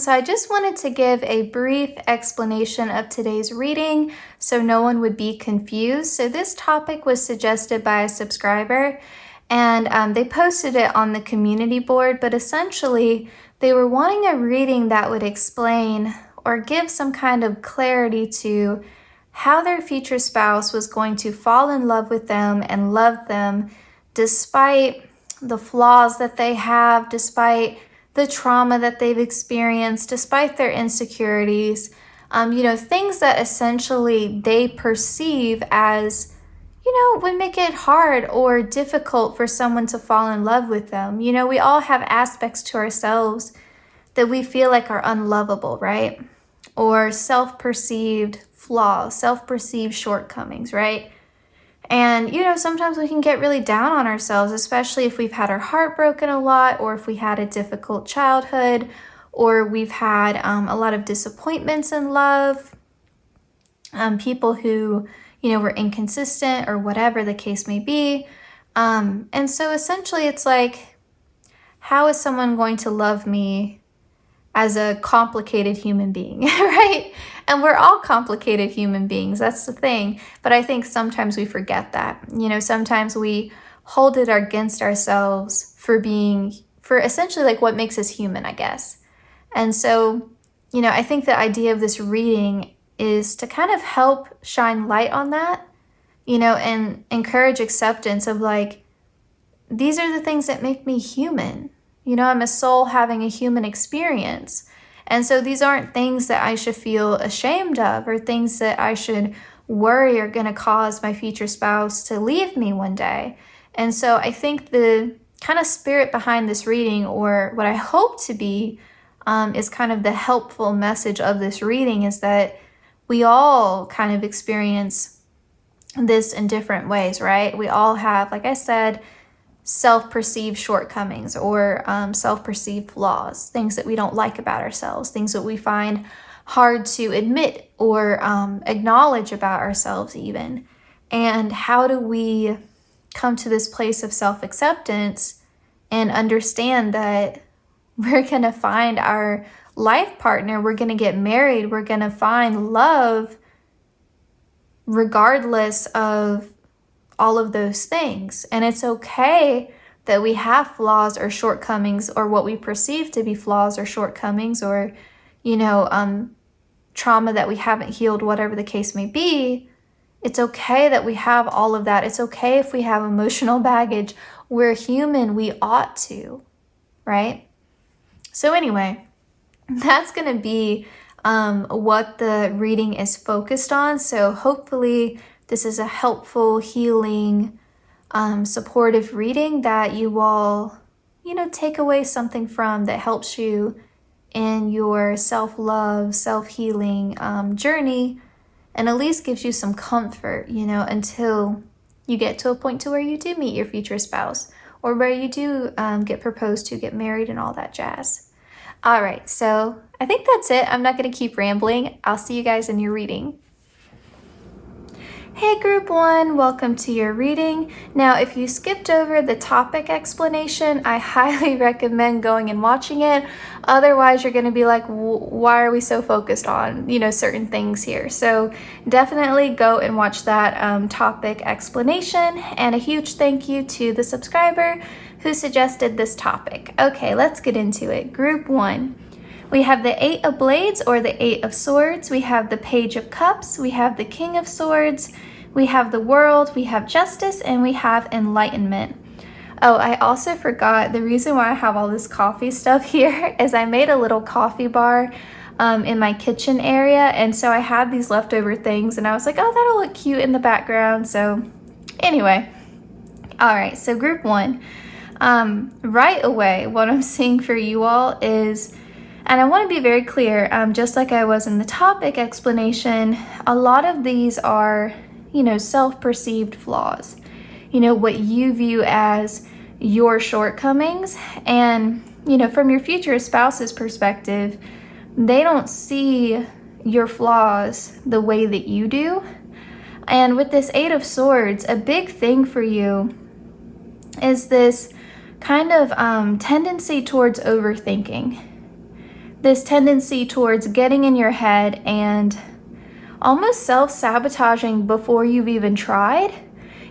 So I just wanted to give a brief explanation of today's reading so no one would be confused. So this topic was suggested by a subscriber, and they posted it on the community board, but essentially they were wanting a reading that would explain or give some kind of clarity to how their future spouse was going to fall in love with them and love them despite the flaws that they have, despite the trauma that they've experienced, despite their insecurities, things that essentially they perceive as, would make it hard or difficult for someone to fall in love with them. We all have aspects to ourselves that we feel like are unlovable, right? Or self-perceived flaws, self-perceived shortcomings, right? And, sometimes we can get really down on ourselves, especially if we've had our heart broken a lot, or if we had a difficult childhood, or we've had a lot of disappointments in love, people who, were inconsistent or whatever the case may be. And so essentially it's like, how is someone going to love me as a complicated human being, right? And we're all complicated human beings, that's the thing. But I think sometimes we forget that. Sometimes we hold it against ourselves for essentially like what makes us human, I guess. And so, I think the idea of this reading is to kind of help shine light on that, and encourage acceptance of like, these are the things that make me human. I'm a soul having a human experience. And so these aren't things that I should feel ashamed of or things that I should worry are going to cause my future spouse to leave me one day. And so I think the kind of spirit behind this reading, or what I hope to be, is kind of the helpful message of this reading, is that we all kind of experience this in different ways, right? We all have, like I said, self-perceived shortcomings or self-perceived flaws, things that we don't like about ourselves, things that we find hard to admit or acknowledge about ourselves even. And how do we come to this place of self-acceptance and understand that we're going to find our life partner, we're going to get married, we're going to find love regardless of all of those things. And it's okay that we have flaws or shortcomings, or what we perceive to be flaws or shortcomings, or, trauma that we haven't healed, whatever the case may be. It's okay that we have all of that. It's okay if we have emotional baggage. We're human. We ought to, right? So anyway, that's going to be what the reading is focused on. So hopefully this is a helpful, healing, supportive reading that you all, take away something from that helps you in your self-love, self-healing journey, and at least gives you some comfort, until you get to a point to where you do meet your future spouse, or where you do get proposed to, get married, and all that jazz. All right, so I think that's it. I'm not going to keep rambling. I'll see you guys in your reading. Hey Group 1, welcome to your reading. Now, if you skipped over the topic explanation, I highly recommend going and watching it. Otherwise, you're going to be like, why are we so focused on, certain things here? So definitely go and watch that topic explanation. And a huge thank you to the subscriber who suggested this topic. Okay, let's get into it. Group 1. We have the 8 of Blades, or the 8 of Swords. We have the Page of Cups. We have the King of Swords. We have the World. We have Justice. And we have Enlightenment. Oh, I also forgot, the reason why I have all this coffee stuff here is I made a little coffee bar in my kitchen area. And so I had these leftover things and I was like, oh, that'll look cute in the background. So anyway, all right, so Group 1. Right away, what I'm seeing for you all is, and I want to be very clear, just like I was in the topic explanation, a lot of these are, self-perceived flaws, what you view as your shortcomings. And, from your future spouse's perspective, they don't see your flaws the way that you do. And with this 8 of Swords, a big thing for you is this kind of tendency towards overthinking, this tendency towards getting in your head and almost self-sabotaging before you've even tried.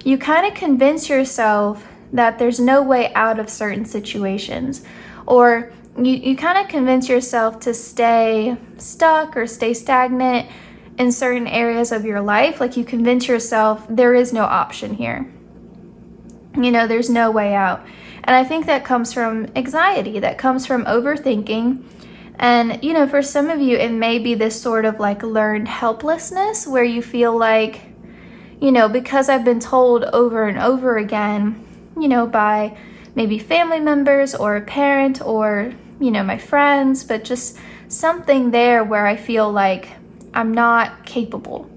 You kind of convince yourself that there's no way out of certain situations, or you kind of convince yourself to stay stuck or stay stagnant in certain areas of your life. Like you convince yourself there is no option here. There's no way out. And I think that comes from anxiety, that comes from overthinking. And, for some of you, it may be this sort of like learned helplessness where you feel like, because I've been told over and over again, by maybe family members or a parent or, my friends, but just something there where I feel like I'm not capable.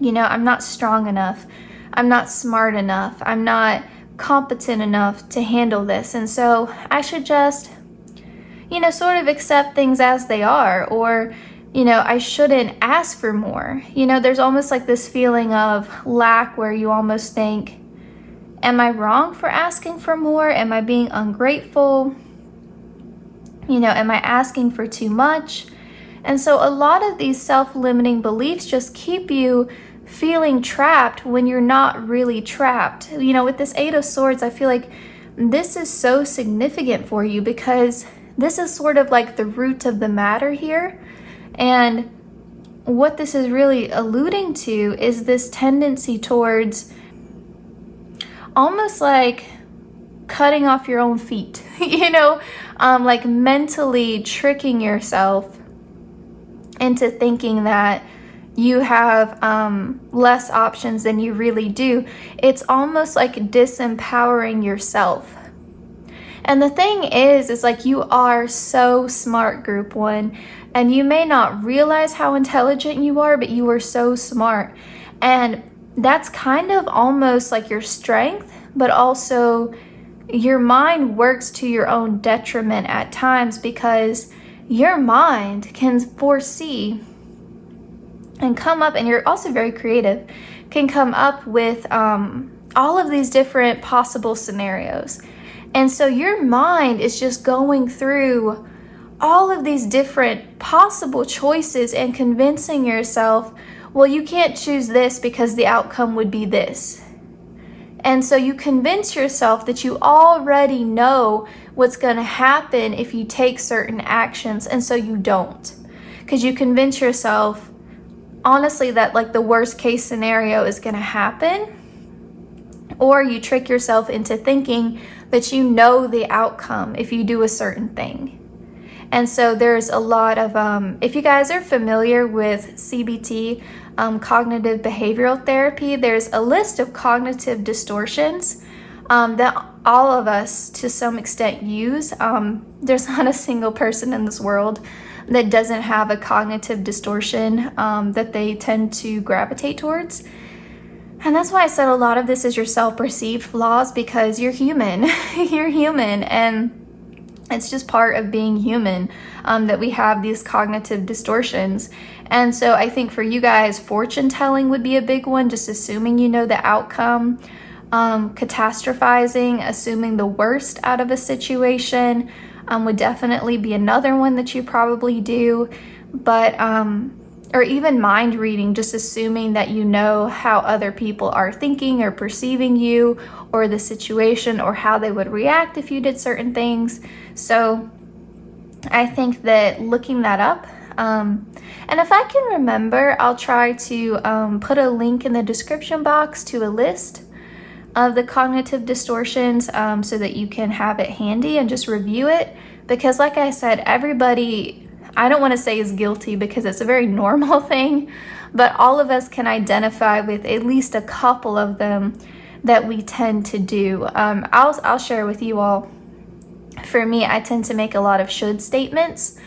I'm not strong enough. I'm not smart enough. I'm not competent enough to handle this. And so I should just, sort of accept things as they are, or, I shouldn't ask for more. There's almost like this feeling of lack where you almost think, am I wrong for asking for more? Am I being ungrateful? Am I asking for too much? And so a lot of these self-limiting beliefs just keep you feeling trapped when you're not really trapped. With this Eight of Swords, I feel like this is so significant for you because this is sort of like the root of the matter here. And what this is really alluding to is this tendency towards almost like cutting off your own feet, like mentally tricking yourself into thinking that you have less options than you really do. It's almost like disempowering yourself. And the thing is like you are so smart, Group 1, and you may not realize how intelligent you are, but you are so smart. And that's kind of almost like your strength, but also your mind works to your own detriment at times because your mind can foresee and come up, and you're also very creative, can come up with all of these different possible scenarios. And so your mind is just going through all of these different possible choices and convincing yourself, well, you can't choose this because the outcome would be this. And so you convince yourself that you already know what's going to happen if you take certain actions, and so you don't. Because you convince yourself, honestly, that like the worst case scenario is going to happen, or you trick yourself into thinking that you know the outcome if you do a certain thing. And so there's a lot of, if you guys are familiar with CBT, cognitive behavioral therapy, there's a list of cognitive distortions that all of us to some extent use. There's not a single person in this world that doesn't have a cognitive distortion that they tend to gravitate towards. And that's why I said a lot of this is your self-perceived flaws, because you're human. You're human, and it's just part of being human that we have these cognitive distortions. And so I think for you guys, fortune telling would be a big one, just assuming you know the outcome. Catastrophizing, assuming the worst out of a situation would definitely be another one that you probably do. But or even mind reading, just assuming that you know how other people are thinking or perceiving you or the situation, or how they would react if you did certain things. So I think that looking that up, and if I can remember, I'll try to put a link in the description box to a list of the cognitive distortions so that you can have it handy and just review it. Because like I said, everybody, I don't want to say is guilty because it's a very normal thing, but all of us can identify with at least a couple of them that we tend to do. I'll share with you all. For me, I tend to make a lot of should statements,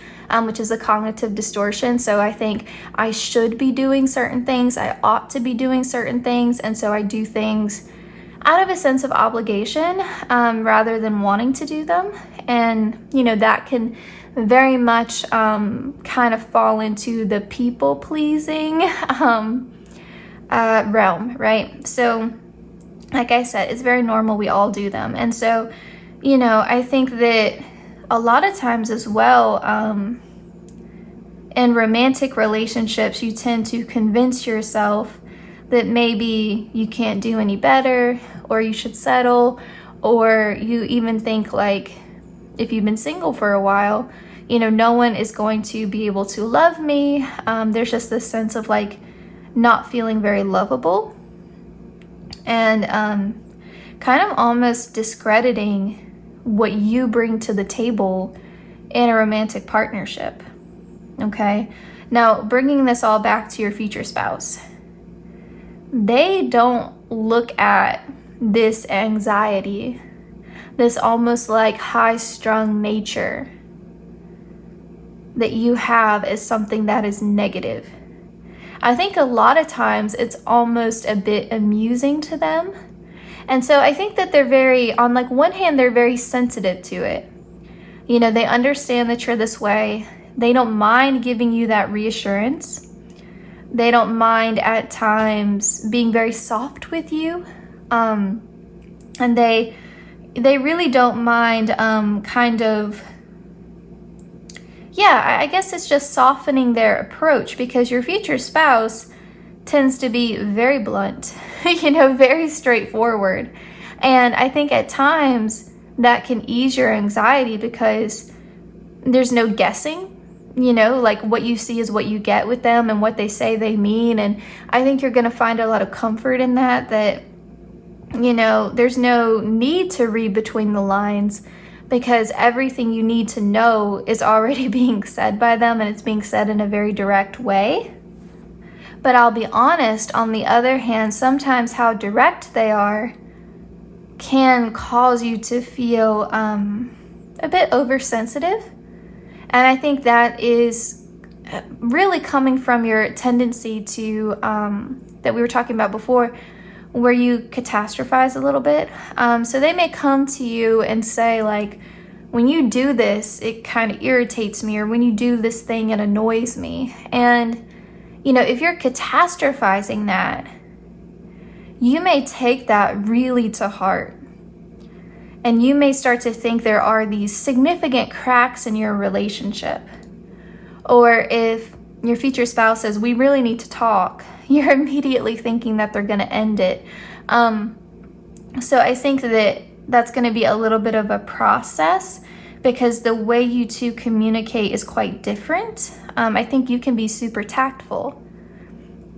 which is a cognitive distortion. So I think I should be doing certain things, I ought to be doing certain things, and so I do things out of a sense of obligation rather than wanting to do them. And that can very much kind of fall into the people-pleasing realm, right? So like I said, it's very normal, we all do them. And so I think that a lot of times as well, in romantic relationships, you tend to convince yourself that maybe you can't do any better, or you should settle, or you even think like, if you've been single for a while, no one is going to be able to love me. There's just this sense of like not feeling very lovable, and kind of almost discrediting what you bring to the table in a romantic partnership. Okay, now bringing this all back to your future spouse, they don't look at this anxiety, this almost like high-strung nature that you have, as something that is negative. I think a lot of times it's almost a bit amusing to them. And so I think that they're on like one hand, they're very sensitive to it. They understand that you're this way. They don't mind giving you that reassurance. They don't mind at times being very soft with you. And they really don't mind I guess it's just softening their approach, because your future spouse tends to be very blunt, very straightforward. And I think at times that can ease your anxiety, because there's no guessing, like what you see is what you get with them, and what they say they mean. And I think you're going to find a lot of comfort in that there's no need to read between the lines, because everything you need to know is already being said by them, and it's being said in a very direct way. But I'll be honest, on the other hand, sometimes how direct they are can cause you to feel a bit oversensitive. And I think that is really coming from your tendency to, that we were talking about before, where you catastrophize a little bit. So they may come to you and say like, when you do this, it kind of irritates me, or when you do this thing, it annoys me. And if you're catastrophizing that, you may take that really to heart. And you may start to think there are these significant cracks in your relationship. Or if your future spouse says, we really need to talk, you're immediately thinking that they're going to end it. So I think that that's going to be a little bit of a process, because the way you two communicate is quite different. I think you can be super tactful,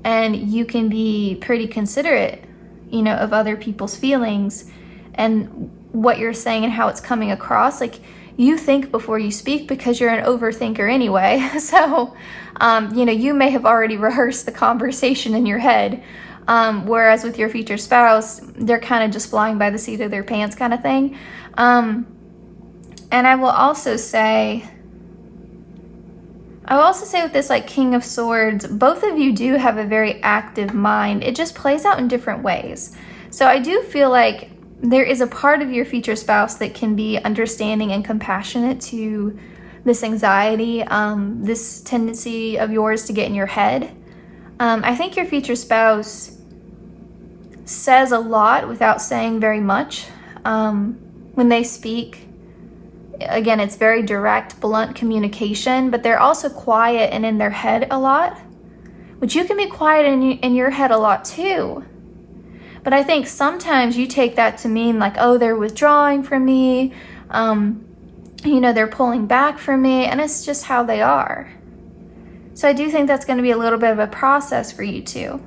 and you can be pretty considerate, of other people's feelings and what you're saying and how it's coming across. Like, you think before you speak, because you're an overthinker anyway. So, you may have already rehearsed the conversation in your head. Whereas with your future spouse, they're kind of just flying by the seat of their pants kind of thing. And I will also say with this like King of Swords, both of you do have a very active mind. It just plays out in different ways. So I do feel like there is a part of your future spouse that can be understanding and compassionate to this anxiety, this tendency of yours to get in your head. I think your future spouse says a lot without saying very much. When they speak, again, it's very direct, blunt communication, but they're also quiet and in their head a lot, which you can be quiet in your head a lot too. But I think sometimes you take that to mean like, oh, they're withdrawing from me, they're pulling back from me, and it's just how they are. So I do think that's going to be a little bit of a process for you too.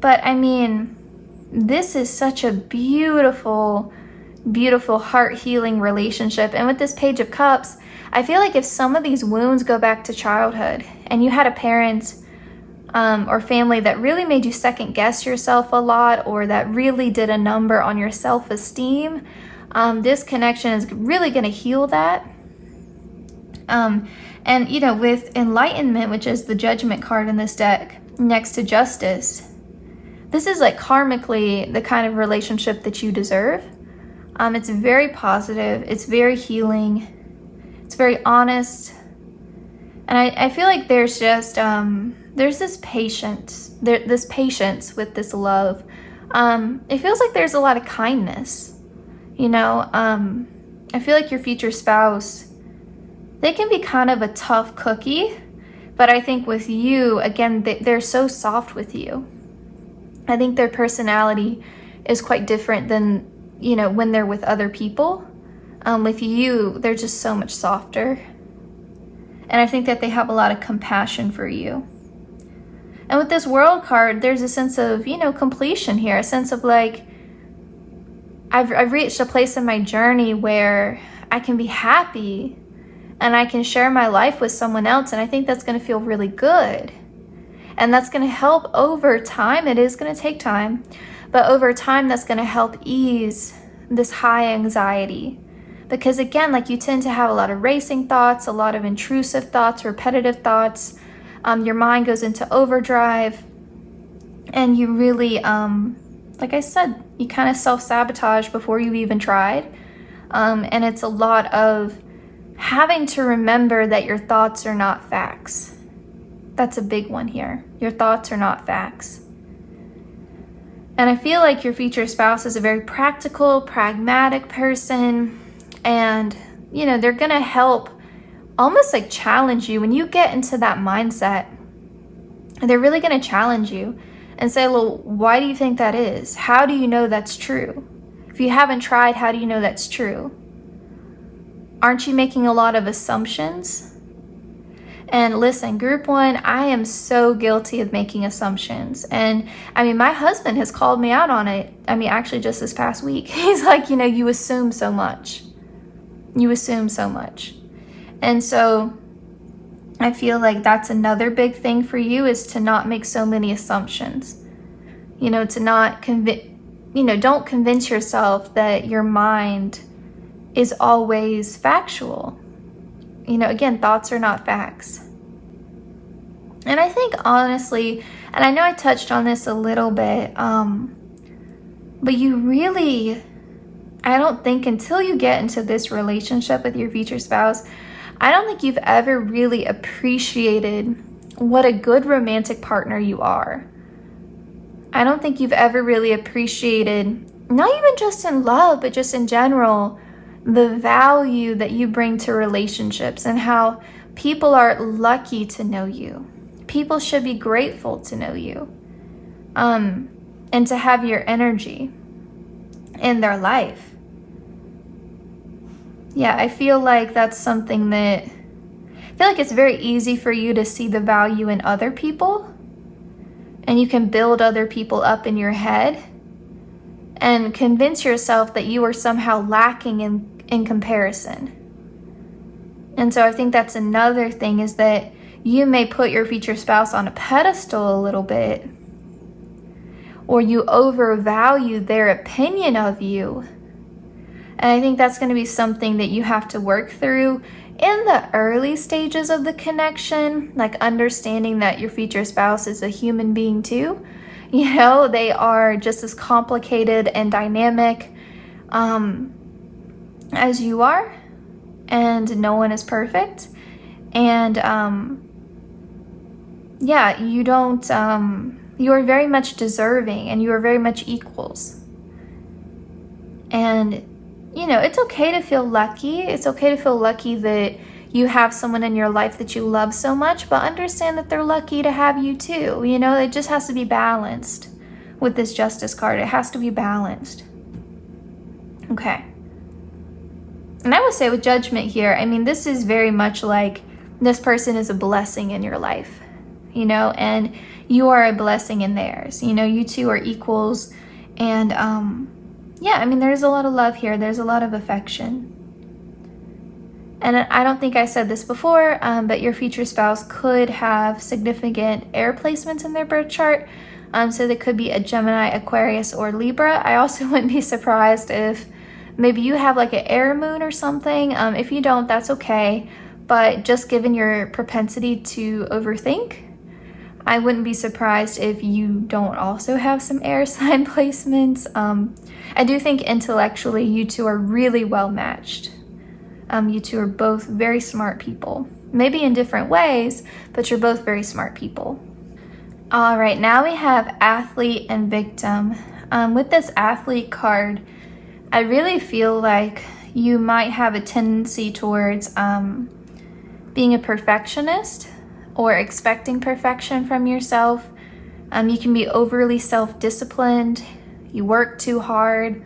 But I mean, this is such a beautiful, beautiful heart-healing relationship. And with this Page of Cups, I feel like if some of these wounds go back to childhood, and you had a parent or family that really made you second guess yourself a lot, or that really did a number on your self-esteem, this connection is really going to heal that. And with Enlightenment, which is the Judgment card in this deck, next to Justice, this is like karmically the kind of relationship that you deserve. It's very positive, it's very healing, it's very honest, and I feel like there's just there's this patience with this love. It feels like there's a lot of kindness, I feel like your future spouse, they can be kind of a tough cookie, but I think with you, again, they're so soft with you. I think their personality is quite different than, you know, when they're with other people. With you, they're just so much softer. And I think that they have a lot of compassion for you. And with this World card, there's a sense of, you know, completion here, a sense of like, I've reached a place in my journey where I can be happy and I can share my life with someone else. And I think that's going to feel really good. And that's going to help over time. It is going to take time, but over time, that's going to help ease this high anxiety. Because again, like, you tend to have a lot of racing thoughts, a lot of intrusive thoughts, repetitive thoughts. Your mind goes into overdrive, and you really, like I said, you kind of self-sabotage before you even tried. And it's a lot of having to remember that your thoughts are not facts. That's a big one here. Your thoughts are not facts. And I feel like your future spouse is a very practical, pragmatic person. And, you know, they're going to help almost like challenge you. When you get into that mindset, they're really going to challenge you and say, well, why do you think that is? How do you know that's true? If you haven't tried, how do you know that's true? Aren't you making a lot of assumptions? And listen, group one, I am so guilty of making assumptions. And I mean, my husband has called me out on it. I mean, actually just this past week, he's like, you know, you assume so much. You assume so much. And so I feel like that's another big thing for you, is to not make so many assumptions. You know, to not don't convince yourself that your mind is always factual. You know, again, thoughts are not facts. And I think honestly, and I know I touched on this a little bit, but you really, I don't think until you get into this relationship with your future spouse, I don't think you've ever really appreciated what a good romantic partner you are. I don't think you've ever really appreciated, not even just in love, but just in general, the value that you bring to relationships and how people are lucky to know you. People should be grateful to know you, and to have your energy in their life. Yeah, I feel like that's something that, I feel like it's very easy for you to see the value in other people, and you can build other people up in your head and convince yourself that you are somehow lacking in comparison. And so I think that's another thing, is that you may put your future spouse on a pedestal a little bit, or you overvalue their opinion of you. And I think that's going to be something that you have to work through in the early stages of the connection, like understanding that your future spouse is a human being too. You know, they are just as complicated and dynamic as you are, and no one is perfect. And yeah, you are very much deserving, and you are very much equals. And, you know, it's okay to feel lucky. It's okay to feel lucky that you have someone in your life that you love so much, but understand that they're lucky to have you too. You know, it just has to be balanced with this Justice card. It has to be balanced. Okay. And I would say with Judgment here, I mean, this is very much like this person is a blessing in your life, you know, and you are a blessing in theirs. You know, you two are equals. And yeah, I mean, there's a lot of love here. There's a lot of affection. And I don't think I said this before, but your future spouse could have significant air placements in their birth chart. So they could be a Gemini, Aquarius, or Libra. I also wouldn't be surprised if maybe you have like an air moon or something. If you don't, that's okay. But just given your propensity to overthink, I wouldn't be surprised if you don't also have some air sign placements. I do think intellectually you two are really well matched. You two are both very smart people. Maybe in different ways, but you're both very smart people. All right, now we have Athlete and Victim. With this Athlete card, I really feel like you might have a tendency towards being a perfectionist or expecting perfection from yourself. You can be overly self-disciplined, you work too hard,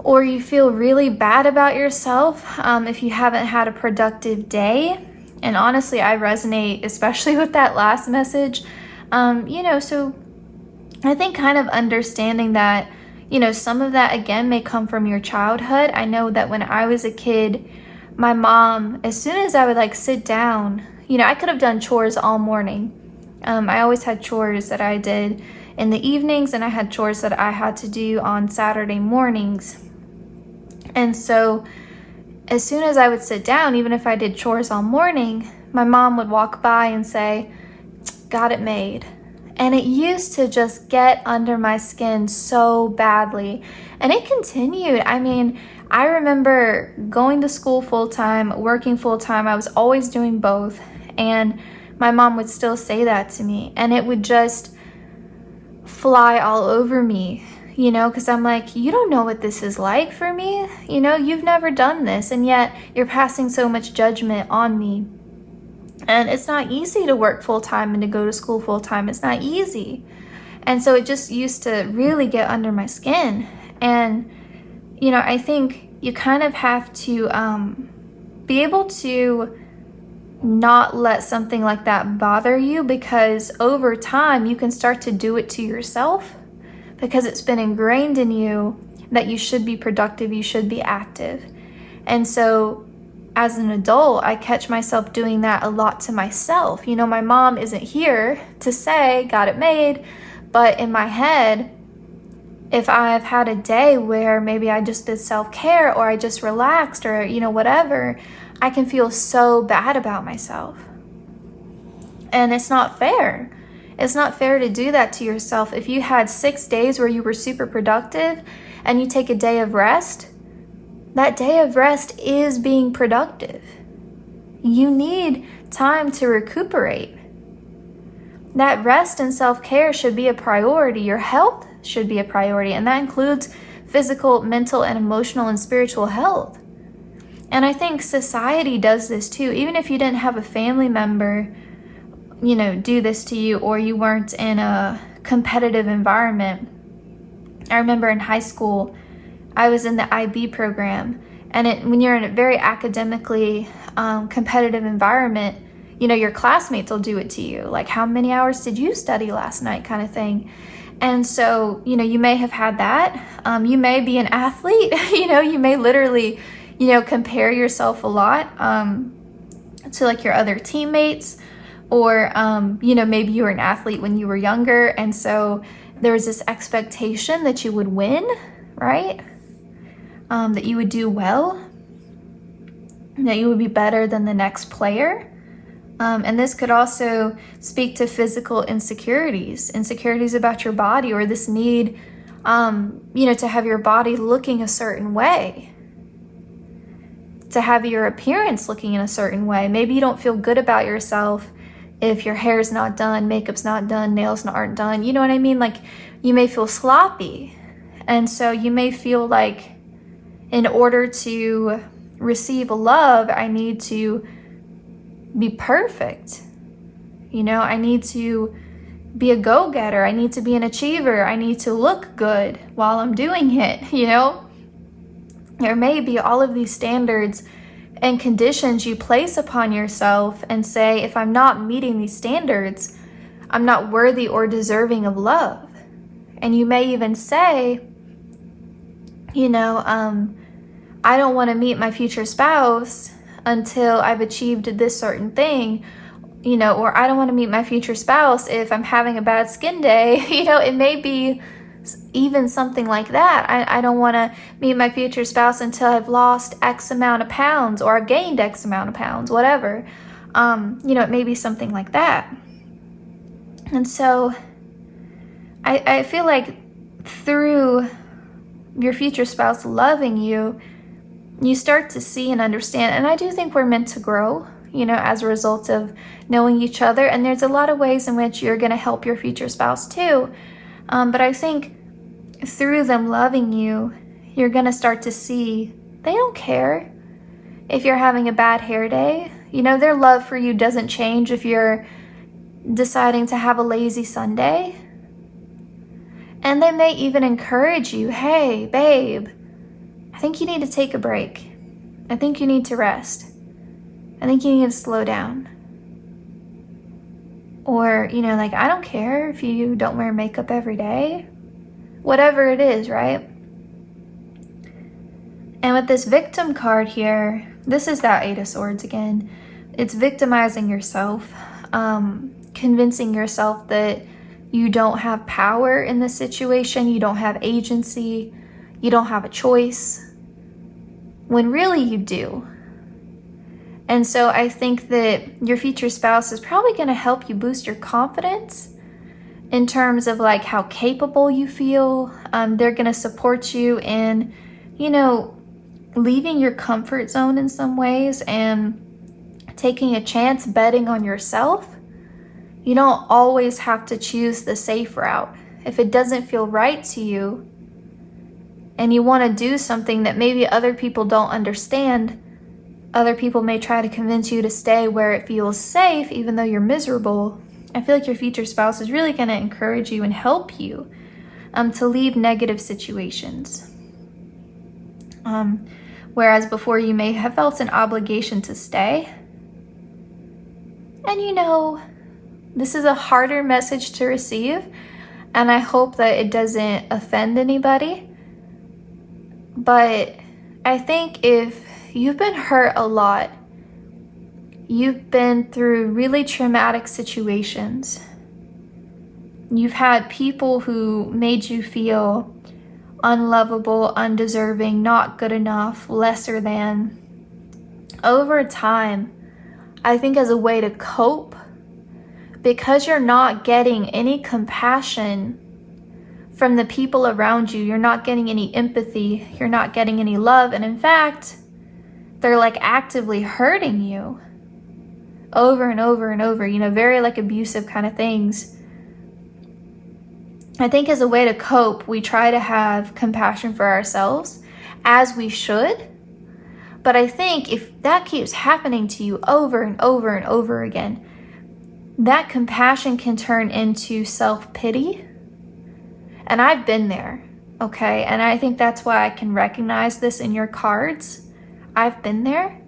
or you feel really bad about yourself if you haven't had a productive day. And honestly, I resonate especially with that last message. So I think kind of understanding that, some of that again may come from your childhood. I know that when I was a kid, my mom, as soon as I would sit down, I could have done chores all morning. I always had chores that I did in the evenings, and I had chores that I had to do on Saturday mornings. And so as soon as I would sit down, even if I did chores all morning, my mom would walk by and say, "Got it made." And it used to just get under my skin so badly. And it continued. I mean, I remember going to school full-time, working full-time. I was always doing both. And my mom would still say that to me. And it would just fly all over me, because I'm like, you don't know what this is like for me. You've never done this. And yet you're passing so much judgment on me. And it's not easy to work full-time and to go to school full-time. It's not easy. And so it just used to really get under my skin. And, I think you kind of have to be able to not let something like that bother you, because over time you can start to do it to yourself because it's been ingrained in you that you should be productive, you should be active. And so as an adult, I catch myself doing that a lot to myself. My mom isn't here to say, "Got it made," but in my head, if I've had a day where maybe I just did self-care or I just relaxed or, whatever, I can feel so bad about myself. And it's not fair. It's not fair to do that to yourself. If you had 6 days where you were super productive and you take a day of rest, that day of rest is being productive. You need time to recuperate. That rest and self-care should be a priority. Your health should be a priority, and that includes physical, mental, and emotional and spiritual health. And I think society does this too. Even if you didn't have a family member, do this to you, or you weren't in a competitive environment. I remember in high school, I was in the IB program, and when you're in a very academically competitive environment, your classmates will do it to you. Like, how many hours did you study last night, kind of thing. And so, you may have had that. You may be an athlete, you may literally, compare yourself a lot to your other teammates, or, maybe you were an athlete when you were younger. And so there was this expectation that you would win, right? That you would do well, that you would be better than the next player. And this could also speak to physical insecurities about your body, or this need, to have your body looking a certain way, to have your appearance looking in a certain way. Maybe you don't feel good about yourself if your hair's not done, makeup's not done, nails aren't done. You know what I mean? You may feel sloppy. And so you may feel like, in order to receive love, I need to be perfect. I need to be a go-getter. I need to be an achiever. I need to look good while I'm doing it, There may be all of these standards and conditions you place upon yourself and say, if I'm not meeting these standards, I'm not worthy or deserving of love. And you may even say, I don't want to meet my future spouse until I've achieved this certain thing, or I don't want to meet my future spouse if I'm having a bad skin day. It may be even something like that. I don't want to meet my future spouse until I've lost X amount of pounds, or I've gained X amount of pounds, whatever. It may be something like that. And so I feel like through your future spouse loving you, you start to see and understand. And I do think we're meant to grow, as a result of knowing each other. And there's a lot of ways in which you're going to help your future spouse too. But I think through them loving you, you're going to start to see They don't care if you're having a bad hair day. You know, their love for you doesn't change if you're deciding to have a lazy Sunday. And they may even encourage you, hey, babe, I think you need to take a break. I think you need to rest. I think you need to slow down. Or, you know, like, I don't care if you don't wear makeup every day. Whatever it is, right? And with this victim card here, this is that Eight of Swords again. It's victimizing yourself, convincing yourself that you don't have power in this situation, you don't have agency, you don't have a choice, when really you do. And so I think that your future spouse is probably going to help you boost your confidence in terms of like how capable you feel. They're going to support you in, you know, leaving your comfort zone in some ways and taking a chance, betting on yourself. You don't always have to choose the safe route. If it doesn't feel right to you and you want to do something that maybe other people don't understand, other people may try to convince you to stay where it feels safe even though you're miserable. I feel like your future spouse is really going to encourage you and help you to leave negative situations. Whereas before you may have felt an obligation to stay. And you know, this is a harder message to receive, and I hope that it doesn't offend anybody. But I think if you've been hurt a lot, you've been through really traumatic situations, you've had people who made you feel unlovable, undeserving, not good enough, lesser than, over time, I think as a way to cope, because you're not getting any compassion from the people around you, you're not getting any empathy, you're not getting any love, and in fact, they're like actively hurting you over and over and over, you know, very like abusive kind of things. I think as a way to cope, we try to have compassion for ourselves, as we should. But I think if that keeps happening to you over and over and over again, that compassion can turn into self-pity. And I've been there, okay? And I think that's why I can recognize this in your cards. I've been there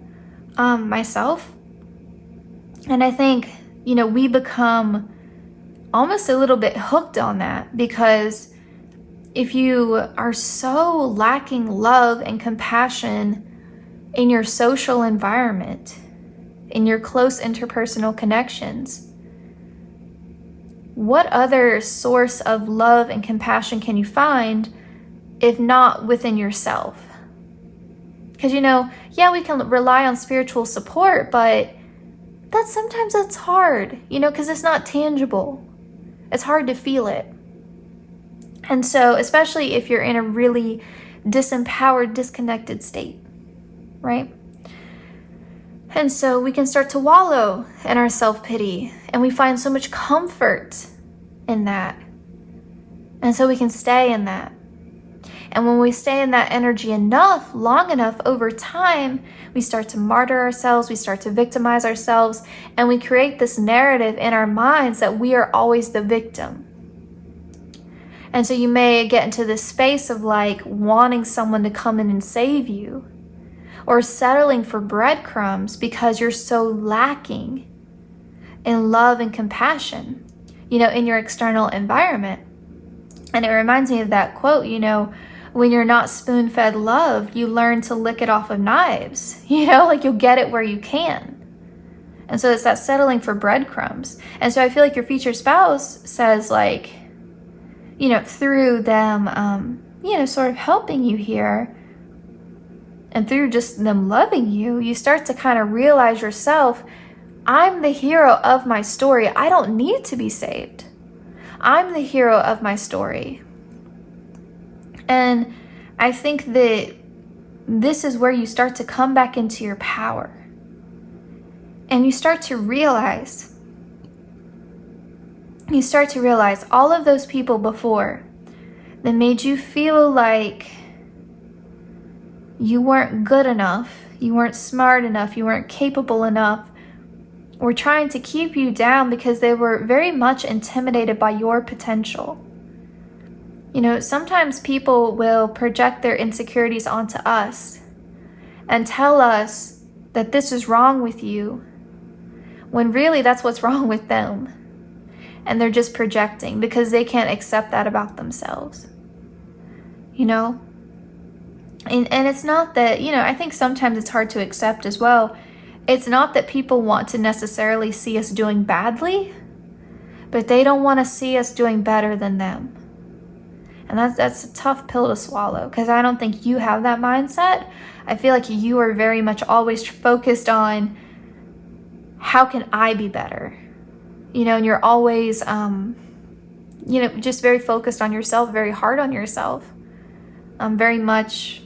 myself. And I think, you know, we become almost a little bit hooked on that, because if you are so lacking love and compassion in your social environment, in your close interpersonal connections, what other source of love and compassion can you find if not within yourself? Because, you know, yeah, we can rely on spiritual support, but sometimes that's hard, you know, because it's not tangible. It's hard to feel it. And so, especially if you're in a really disempowered, disconnected state, right? And so we can start to wallow in our self-pity, and we find so much comfort in that. And so we can stay in that. And when we stay in that energy enough, long enough, over time, we start to martyr ourselves, we start to victimize ourselves, and we create this narrative in our minds that we are always the victim. And so you may get into this space of like wanting someone to come in and save you, or settling for breadcrumbs because you're so lacking in love and compassion, you know, in your external environment. And it reminds me of that quote, you know, when you're not spoon-fed love, you learn to lick it off of knives, you know, like you'll get it where you can. And so it's that settling for breadcrumbs. And so I feel like your future spouse says, like, you know, through them, you know, sort of helping you here, and through just them loving you, you start to kind of realize yourself, I'm the hero of my story. I don't need to be saved. I'm the hero of my story. And I think that this is where you start to come back into your power. And you start to realize all of those people before that made you feel like you weren't good enough, you weren't smart enough, you weren't capable enough, were trying to keep you down because they were very much intimidated by your potential. You know, sometimes people will project their insecurities onto us and tell us that this is wrong with you, when really that's what's wrong with them. And they're just projecting because they can't accept that about themselves. You know? And it's not that, you know, I think sometimes it's hard to accept as well. It's not that people want to necessarily see us doing badly, but they don't want to see us doing better than them. And that's a tough pill to swallow, because I don't think you have that mindset. I feel like you are very much always focused on, how can I be better? You know, and you're always, you know, just very focused on yourself, very hard on yourself. Very much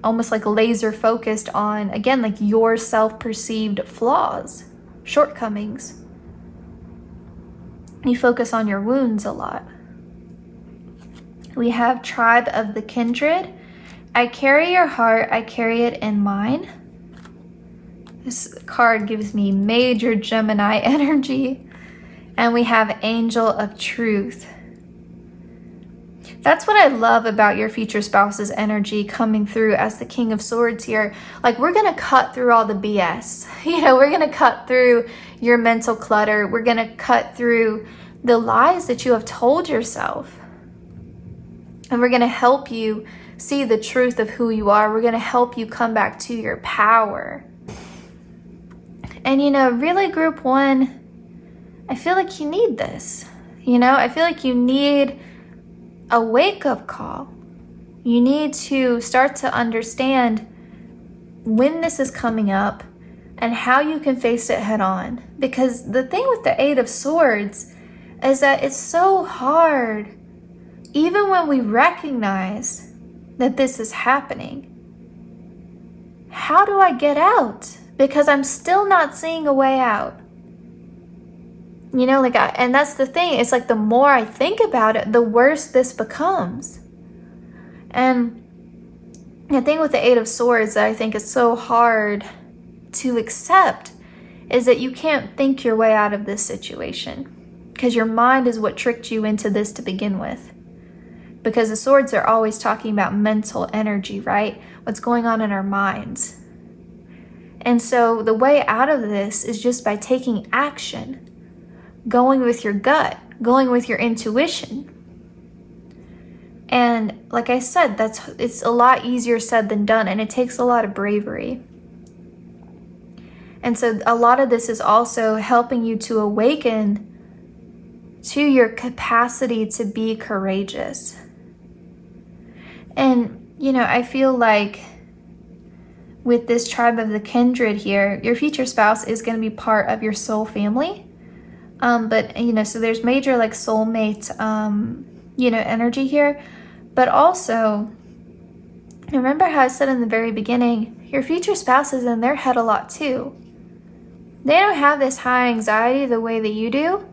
almost like laser focused on, again, like your self-perceived flaws, shortcomings. You focus on your wounds a lot. We have Tribe of the Kindred. I carry your heart, I carry it in mine. This card gives me major Gemini energy. And we have Angel of Truth. That's what I love about your future spouse's energy coming through as the King of Swords here. Like, we're going to cut through all the BS. You know, we're going to cut through your mental clutter. We're going to cut through the lies that you have told yourself. And we're going to help you see the truth of who you are. We're going to help you come back to your power. And, you know, really, group one, I feel like you need this. You know, I feel like you need a wake-up call. You need to start to understand when this is coming up and how you can face it head on. Because the thing with the Eight of Swords is that it's so hard, even when we recognize that this is happening. How do I get out? Because I'm still not seeing a way out. You know, like, and that's the thing. It's like the more I think about it, the worse this becomes. And the thing with the Eight of Swords that I think is so hard to accept is that you can't think your way out of this situation, because your mind is what tricked you into this to begin with. Because the swords are always talking about mental energy, right? What's going on in our minds. And so the way out of this is just by taking action. Going with your gut, going with your intuition. And like I said, it's a lot easier said than done, and it takes a lot of bravery. And so a lot of this is also helping you to awaken to your capacity to be courageous. And, you know, I feel like with this Tribe of the Kindred here, your future spouse is going to be part of your soul family. But, you know, so there's major like soulmate, you know, energy here. But also, remember how I said in the very beginning, your future spouse is in their head a lot too. They don't have this high anxiety the way that you do.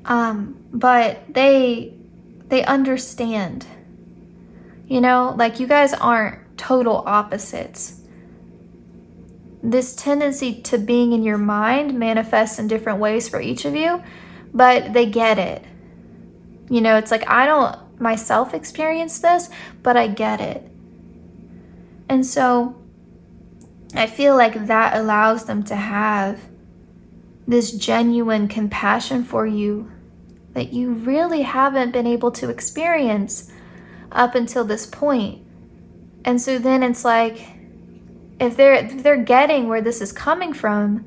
But they understand, you know, like you guys aren't total opposites. This tendency to being in your mind manifests in different ways for each of you, but they get it. You know, it's like, I don't myself experience this, but I get it. And so I feel like that allows them to have this genuine compassion for you that you really haven't been able to experience up until this point. And so then it's like, if they're getting where this is coming from,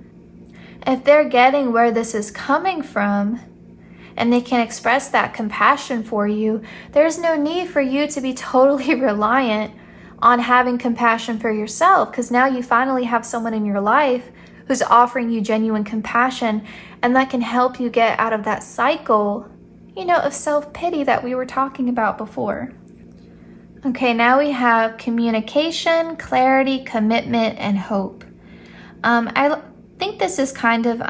and they can express that compassion for you, there's no need for you to be totally reliant on having compassion for yourself, because now you finally have someone in your life who's offering you genuine compassion, and that can help you get out of that cycle, you know, of self-pity that we were talking about before. Okay, now we have communication, clarity, commitment, and hope. I think this is kind of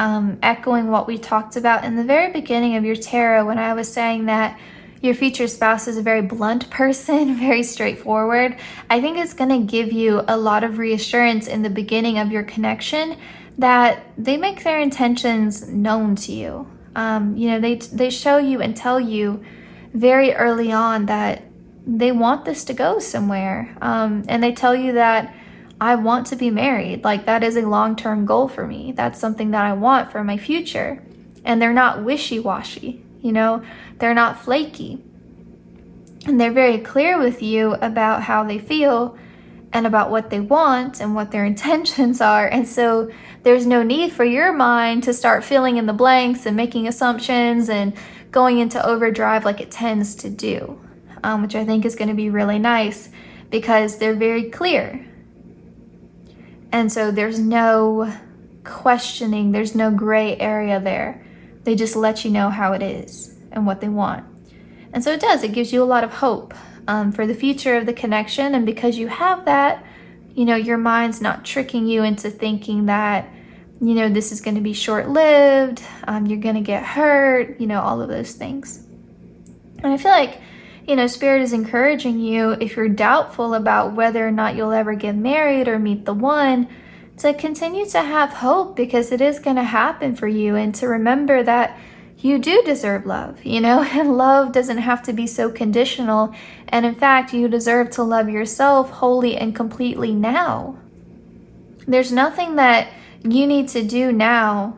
echoing what we talked about in the very beginning of your tarot, when I was saying that your future spouse is a very blunt person, very straightforward, I think it's going to give you a lot of reassurance in the beginning of your connection that they make their intentions known to you. They show you and tell you very early on that they want this to go somewhere. And they tell you that I want to be married. Like, that is a long-term goal for me. That's something that I want for my future. And they're not wishy-washy, they're not flaky. And they're very clear with you about how they feel and about what they want and what their intentions are. And so there's no need for your mind to start filling in the blanks and making assumptions and going into overdrive like it tends to do, which I think is going to be really nice because they're very clear. And so there's no questioning, there's no gray area there. They just let you know how it is and what they want. And so it gives you a lot of hope for the future of the connection. And because you have that, your mind's not tricking you into thinking that, this is going to be short-lived, you're going to get hurt, all of those things. And I feel like, Spirit is encouraging you, if you're doubtful about whether or not you'll ever get married or meet the one, to continue to have hope, because it is going to happen for you, and to remember that you do deserve love, and love doesn't have to be so conditional. And in fact, you deserve to love yourself wholly and completely now. There's nothing that you need to do now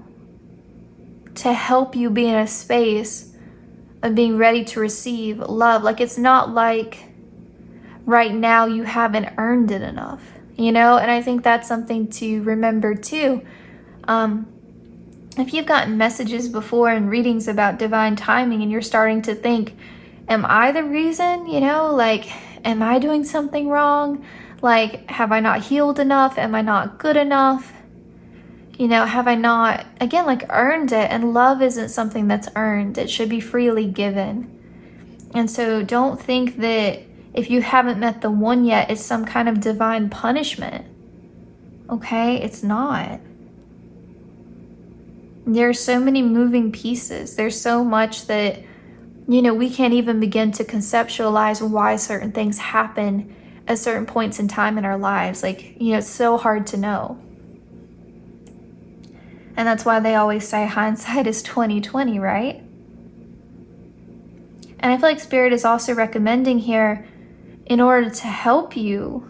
to help you be in a space of being ready to receive love. Like, it's not like right now you haven't earned it enough, and I think that's something to remember too. If you've gotten messages before and readings about divine timing and you're starting to think, am I the reason, am I doing something wrong? Like, have I not healed enough? Am I not good enough? Have I not, again, earned it? And love isn't something that's earned. It should be freely given. And so don't think that if you haven't met the one yet, it's some kind of divine punishment. Okay? It's not. There are so many moving pieces. There's so much that, we can't even begin to conceptualize why certain things happen at certain points in time in our lives. It's so hard to know. And that's why they always say hindsight is 20/20, right? And I feel like Spirit is also recommending here, in order to help you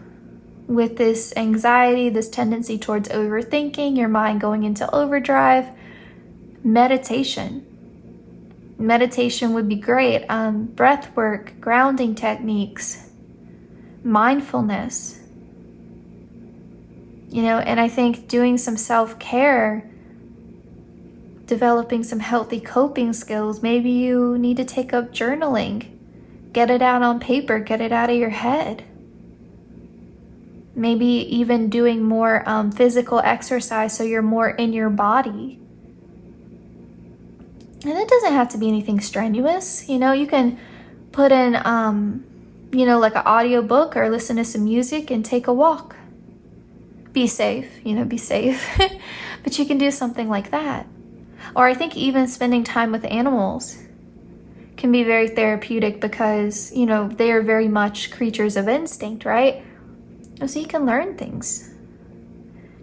with this anxiety, this tendency towards overthinking, your mind going into overdrive, meditation. Meditation would be great. Breath work, grounding techniques, mindfulness. And I think doing some self-care, developing some healthy coping skills. Maybe you need to take up journaling. Get it out on paper. Get it out of your head. Maybe even doing more physical exercise so you're more in your body. And it doesn't have to be anything strenuous. You can put in, like an audiobook or listen to some music and take a walk. Be safe, be safe. But you can do something like that. Or I think even spending time with animals can be very therapeutic because, they are very much creatures of instinct, right? So you can learn things.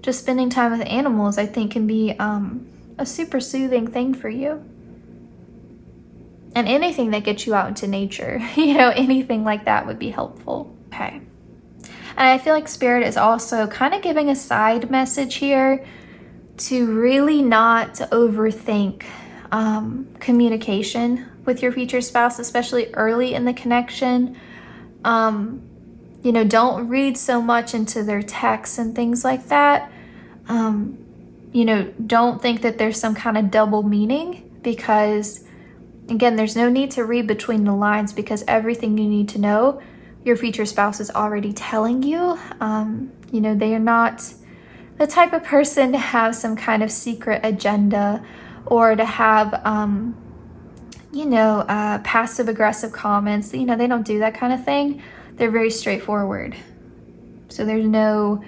Just spending time with animals, I think, can be a super soothing thing for you. And anything that gets you out into nature, anything like that would be helpful. Okay. And I feel like Spirit is also kind of giving a side message here to really not overthink communication with your future spouse, especially early in the connection. Don't read so much into their texts and things like that. Don't think that there's some kind of double meaning, because, again, there's no need to read between the lines, because everything you need to know, your future spouse is already telling you. They are not the type of person to have some kind of secret agenda or to have, passive-aggressive comments. They don't do that kind of thing. They're very straightforward. So there's no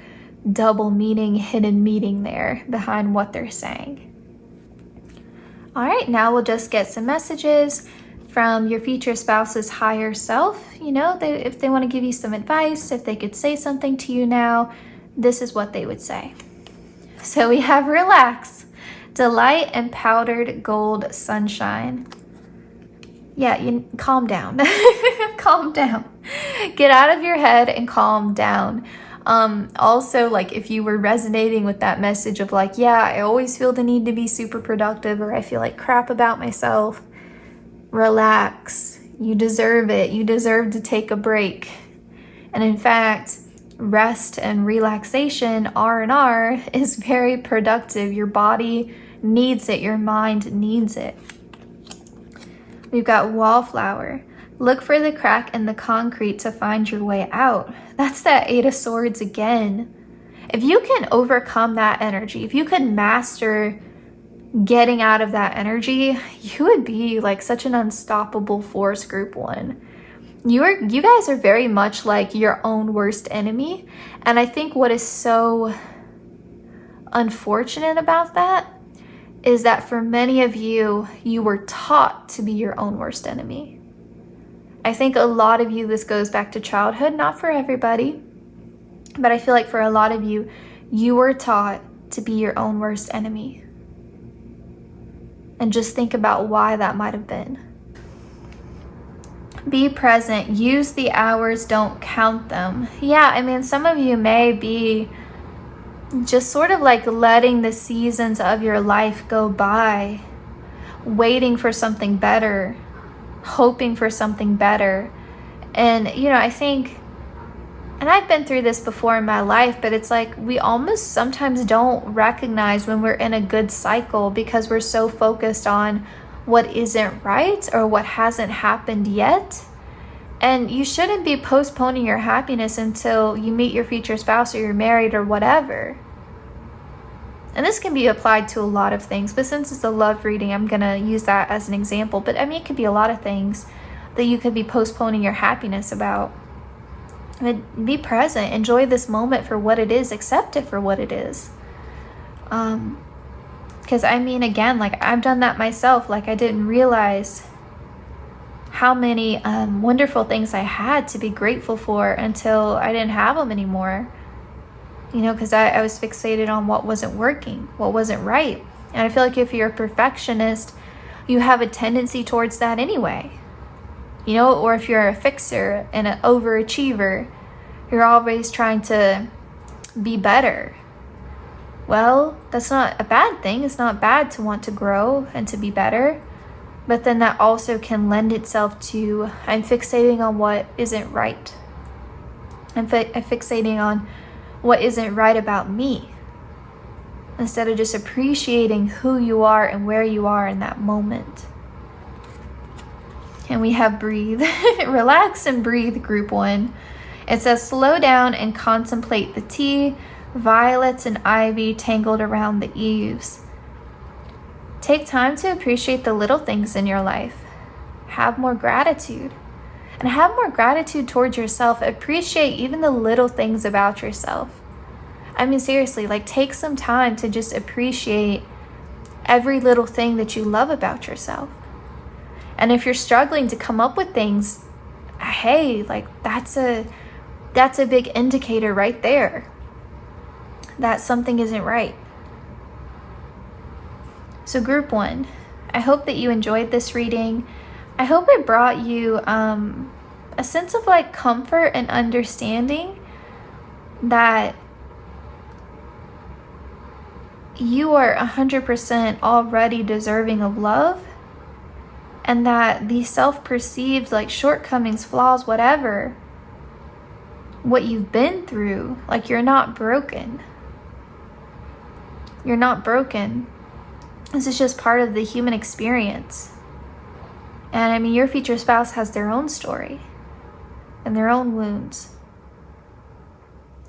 double meaning, hidden meaning there behind what they're saying. All right, now we'll just get some messages from your future spouse's higher self. You know, if they want to give you some advice, if they could say something to you now, this is what they would say. So we have relax, delight, and powdered gold sunshine. Yeah, you calm down. Calm down. Get out of your head and calm down. Also, like, if you were resonating with that message of like, yeah, I always feel the need to be super productive, or I feel like crap about myself, relax. You deserve it. You deserve to take a break. And in fact, rest and relaxation, R&R, is very productive. Your body needs it. Your mind needs it. We've got wallflower. Look for the crack in the concrete to find your way out. That's that 8 of Swords again. If you can overcome that energy, if you can master getting out of that energy, you would be like such an unstoppable force, group 1. You guys are very much like your own worst enemy. And I think what is so unfortunate about that is that for many of you, you were taught to be your own worst enemy. I think a lot of you, this goes back to childhood, not for everybody, but I feel like for a lot of you, you were taught to be your own worst enemy. And just think about why that might have been. Be present. Use the hours, don't count them. Yeah, I mean, some of you may be just sort of like letting the seasons of your life go by, waiting for something better, hoping for something better. And, you know, I think, and I've been through this before in my life, but it's like we almost sometimes don't recognize when we're in a good cycle because we're so focused on what isn't right or what hasn't happened yet. And you shouldn't be postponing your happiness until you meet your future spouse or you're married or whatever. And this can be applied to a lot of things, but since it's a love reading, I'm going to use that as an example. But I mean, it could be a lot of things that you could be postponing your happiness about. But be present. Enjoy this moment for what it is. Accept it for what it is. Because I mean, again, like I've done that myself. Like I didn't realize how many wonderful things I had to be grateful for until I didn't have them anymore. You know, because I was fixated on what wasn't working, what wasn't right. And I feel like if you're a perfectionist, you have a tendency towards that anyway. You know, or if you're a fixer and an overachiever, you're always trying to be better. Well, that's not a bad thing. It's not bad to want to grow and to be better. But then that also can lend itself to, I'm fixating on what isn't right. I'm fixating on what isn't right about me, instead of just appreciating who you are and where you are in that moment. And we have breathe. Relax and breathe, group 1. It says slow down and contemplate the tea, violets and ivy tangled around the eaves. Take time to appreciate the little things in your life. Have more gratitude. And have more gratitude towards yourself. Appreciate even the little things about yourself. I mean, seriously, like take some time to just appreciate every little thing that you love about yourself. And if you're struggling to come up with things, hey, like that's a big indicator right there that something isn't right. So group 1, I hope that you enjoyed this reading. I hope it brought you a sense of like comfort and understanding that you are 100% already deserving of love, and that these self-perceived like shortcomings, flaws, whatever, what you've been through, like you're not broken. You're not broken. This is just part of the human experience. And I mean, your future spouse has their own story and their own wounds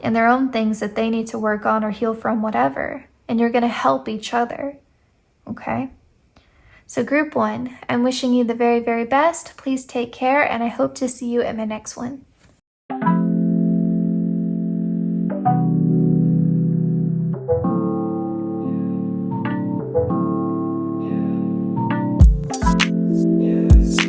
and their own things that they need to work on or heal from, whatever. And you're going to help each other. Okay? So group 1, I'm wishing you the very, very best. Please take care, and I hope to see you in my next one. Yes.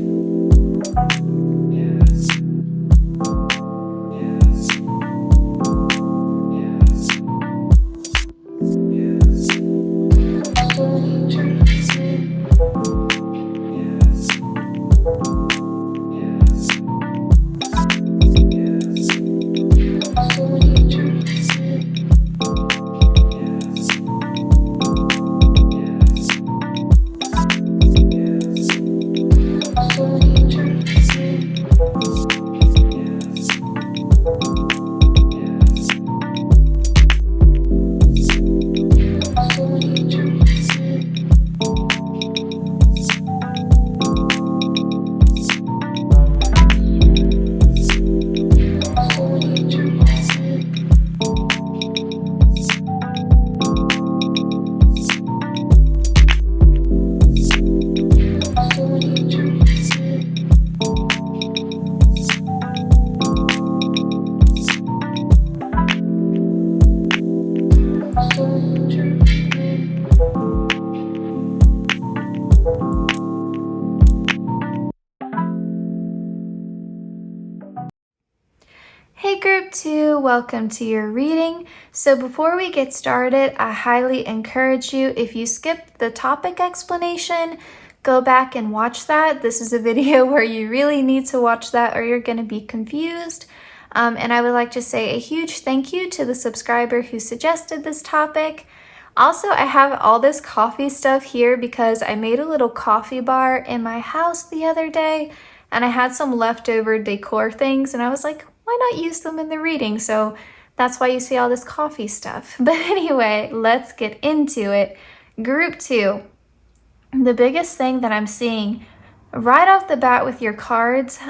Hey Group 2, welcome to your reading. So before we get started, I highly encourage you, if you skipped the topic explanation, go back and watch that. This is a video where you really need to watch that or you're going to be confused. And I would like to say a huge thank you to the subscriber who suggested this topic. Also, I have all this coffee stuff here because I made a little coffee bar in my house the other day and I had some leftover decor things and I was like, why not use them in the reading? So that's why you see all this coffee stuff. But anyway, let's get into it. Group 2, the biggest thing that I'm seeing right off the bat with your cards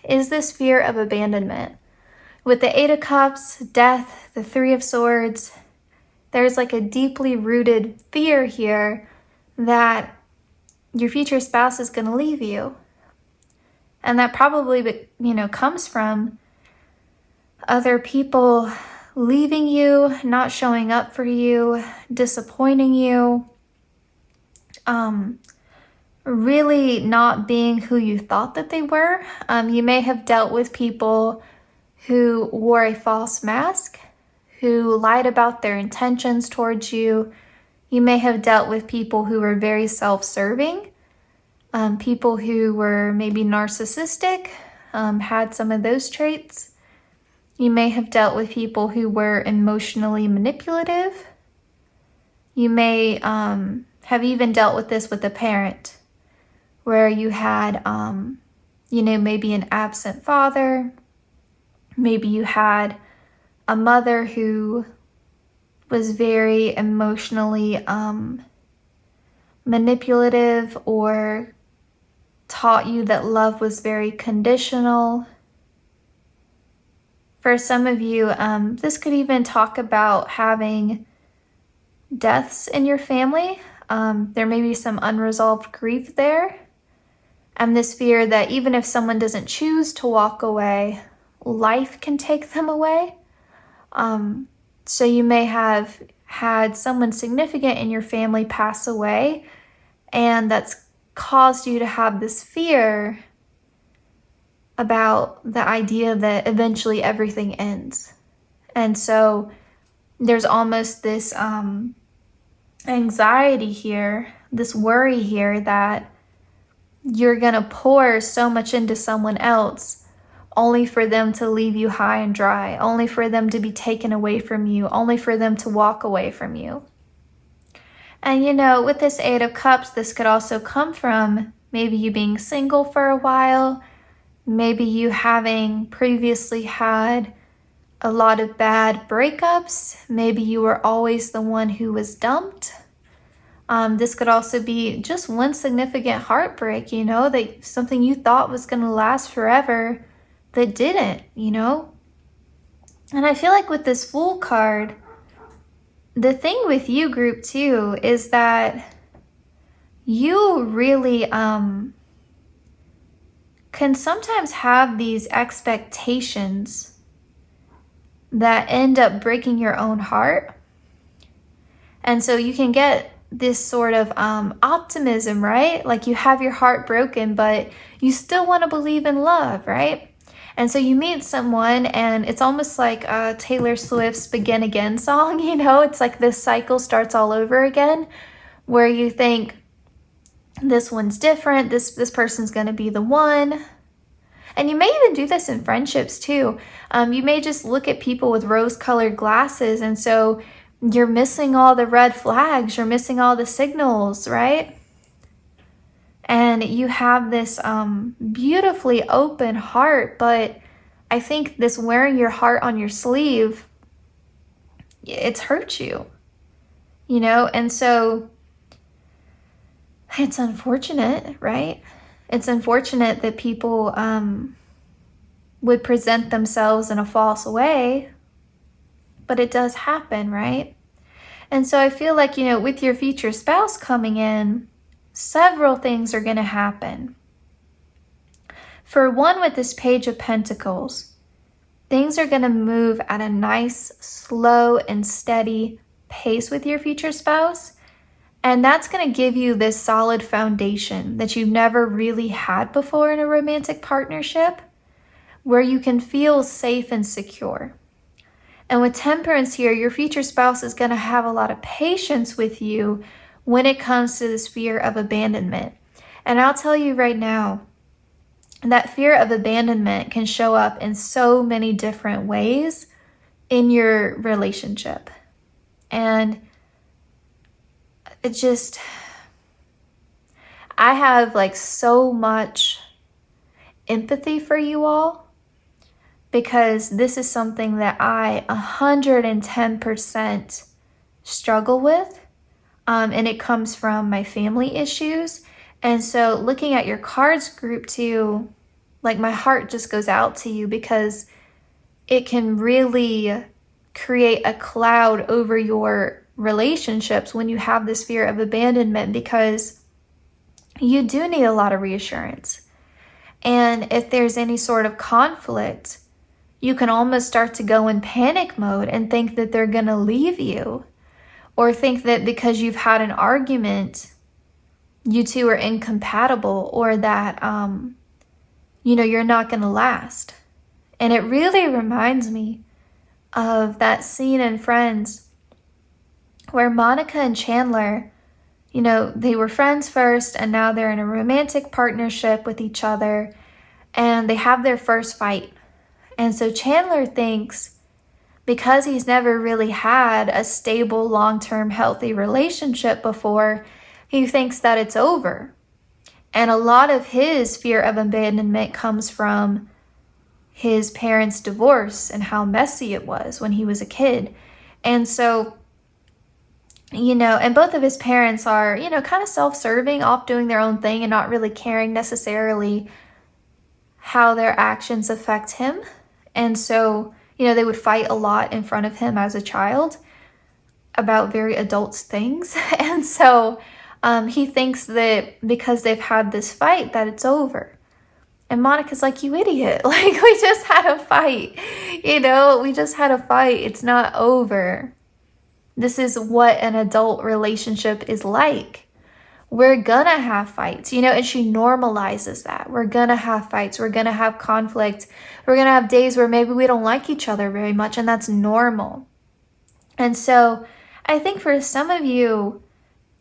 is this fear of abandonment. With the 8 of Cups, Death, the 3 of Swords, there's like a deeply rooted fear here that your future spouse is going to leave you. And that probably, comes from other people leaving you, not showing up for you, disappointing you, really not being who you thought that they were. You may have dealt with people who wore a false mask, who lied about their intentions towards you. You may have dealt with people who were very self-serving, people who were maybe narcissistic, had some of those traits. You may have dealt with people who were emotionally manipulative. You may have even dealt with this with a parent, where you had, maybe an absent father. Maybe you had a mother who was very emotionally manipulative or taught you that love was very conditional. For some of you, this could even talk about having deaths in your family. There may be some unresolved grief there. And this fear that even if someone doesn't choose to walk away, life can take them away. So you may have had someone significant in your family pass away, and that's caused you to have this fear about the idea that eventually everything ends. And so there's almost this anxiety here, this worry here that you're gonna pour so much into someone else only for them to leave you high and dry, only for them to be taken away from you, only for them to walk away from you. And with this 8 of Cups, this could also come from maybe you being single for a while, maybe you having previously had a lot of bad breakups. Maybe you were always the one who was dumped. This could also be just one significant heartbreak, that something you thought was going to last forever that didn't, And I feel like with this Fool card, the thing with you, Group 2, is that you really can sometimes have these expectations that end up breaking your own heart. And so you can get this sort of optimism, right? Like you have your heart broken, but you still want to believe in love, right? And so you meet someone and it's almost like Taylor Swift's Begin Again song, It's like this cycle starts all over again where you think, this one's different. This person's going to be the one. And you may even do this in friendships too. You may just look at people with rose-colored glasses. And so you're missing all the red flags. You're missing all the signals, right? And you have this beautifully open heart. But I think this wearing your heart on your sleeve, it's hurt you, And so it's unfortunate, right? It's unfortunate that people would present themselves in a false way, but it does happen, right? And so I feel like, with your future spouse coming in, several things are going to happen. For one, with this Page of Pentacles, things are going to move at a nice, slow, and steady pace with your future spouse. And that's going to give you this solid foundation that you've never really had before in a romantic partnership, where you can feel safe and secure. And with Temperance here, your future spouse is going to have a lot of patience with you when it comes to this fear of abandonment. And I'll tell you right now, that fear of abandonment can show up in so many different ways in your relationship. And it just, I have like so much empathy for you all, because this is something that I 110% struggle with. And it comes from my family issues. And so looking at your cards group too, like my heart just goes out to you, because it can really create a cloud over your relationships when you have this fear of abandonment, because you do need a lot of reassurance. And if there's any sort of conflict, you can almost start to go in panic mode and think that they're going to leave you, or think that because you've had an argument, you two are incompatible, or that, you're not going to last. And it really reminds me of that scene in Friends where Monica and Chandler, they were friends first, and now they're in a romantic partnership with each other, and they have their first fight. And so Chandler thinks, because he's never really had a stable, long-term, healthy relationship before, he thinks that it's over. And a lot of his fear of abandonment comes from his parents' divorce and how messy it was when he was a kid. And so, and both of his parents are, kind of self-serving, off doing their own thing and not really caring necessarily how their actions affect him. And so, they would fight a lot in front of him as a child about very adult things. And so he thinks that because they've had this fight that it's over. And Monica's like, you idiot. Like, we just had a fight. We just had a fight. It's not over. This is what an adult relationship is like. We're gonna have fights, and she normalizes that. We're gonna have fights. We're gonna have conflict. We're gonna have days where maybe we don't like each other very much, and that's normal. And so I think for some of you,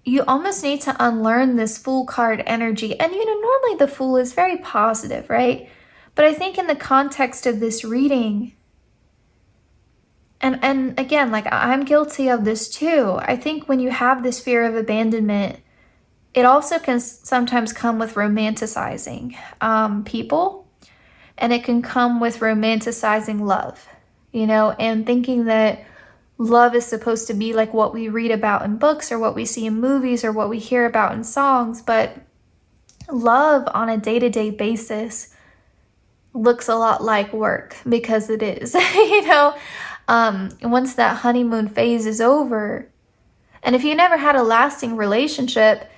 you almost need to unlearn this Fool card energy. And, normally the Fool is very positive, right? But I think in the context of this reading, and again, like I'm guilty of this too. I think when you have this fear of abandonment, it also can sometimes come with romanticizing people, and it can come with romanticizing love, and thinking that love is supposed to be like what we read about in books or what we see in movies or what we hear about in songs. But love on a day-to-day basis looks a lot like work, because it is, once that honeymoon phase is over, and if you never had a lasting relationship,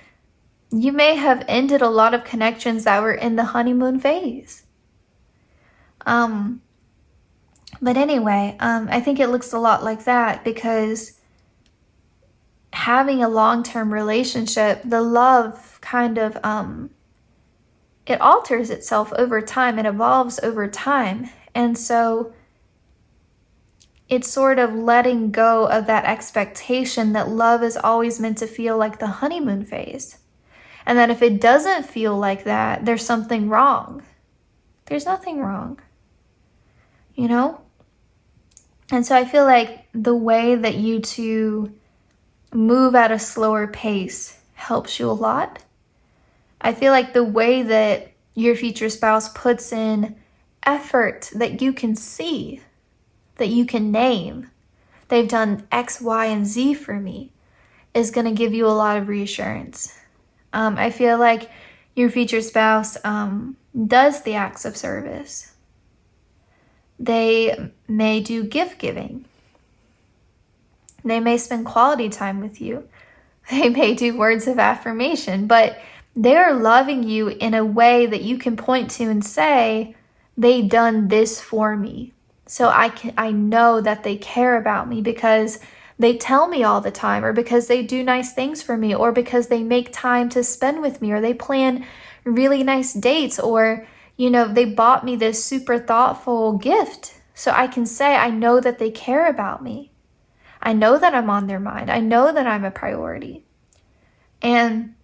you may have ended a lot of connections that were in the honeymoon phase. But anyway, I think it looks a lot like that, because having a long-term relationship, the love kind of, it alters itself over time. It evolves over time. And so it's sort of letting go of that expectation that love is always meant to feel like the honeymoon phase. And that if it doesn't feel like that, there's something wrong. There's nothing wrong, And so I feel like the way that you two move at a slower pace helps you a lot. I feel like the way that your future spouse puts in effort that you can see, that you can name, they've done X, Y, and Z for me, is going to give you a lot of reassurance. I feel like your future spouse does the acts of service. They may do gift giving. They may spend quality time with you. They may do words of affirmation, but they're loving you in a way that you can point to and say, they done this for me. So I know that they care about me because they tell me all the time, or because they do nice things for me, or because they make time to spend with me, or they plan really nice dates, or, They bought me this super thoughtful gift so I can say, I know that they care about me. I know that I'm on their mind. I know that I'm a priority. And,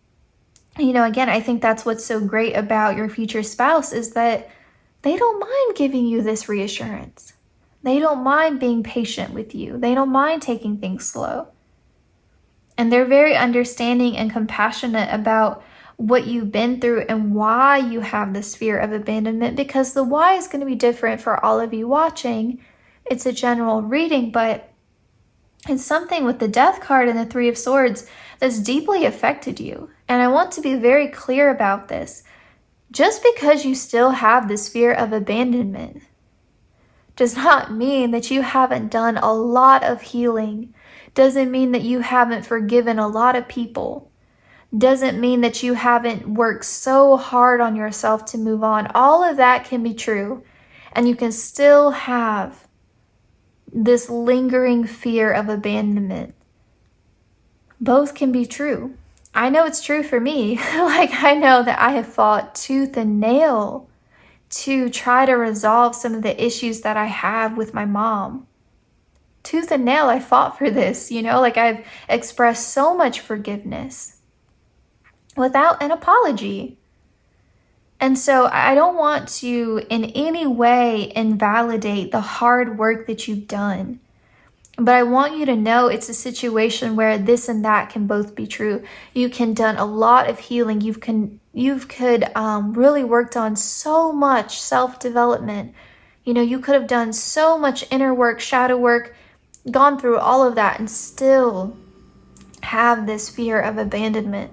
again, I think that's what's so great about your future spouse is that they don't mind giving you this reassurance. They don't mind being patient with you. They don't mind taking things slow. And they're very understanding and compassionate about what you've been through and why you have this fear of abandonment, because the why is going to be different for all of you watching. It's a general reading, but it's something with the Death card and the Three of Swords that's deeply affected you. And I want to be very clear about this. Just because you still have this fear of abandonment does not mean that you haven't done a lot of healing. Doesn't mean that you haven't forgiven a lot of people. Doesn't mean that you haven't worked so hard on yourself to move on. All of that can be true. And you can still have this lingering fear of abandonment. Both can be true. I know it's true for me. I know that I have fought tooth and nail to try to resolve some of the issues that I have with my mom. Tooth and nail, I fought for this, I've expressed so much forgiveness without an apology. And so I don't want to in any way invalidate the hard work that you've done. But I want you to know it's a situation where this and that can both be true. You can done a lot of healing. You've really worked on so much self-development. You could have done so much inner work, shadow work, gone through all of that and still have this fear of abandonment.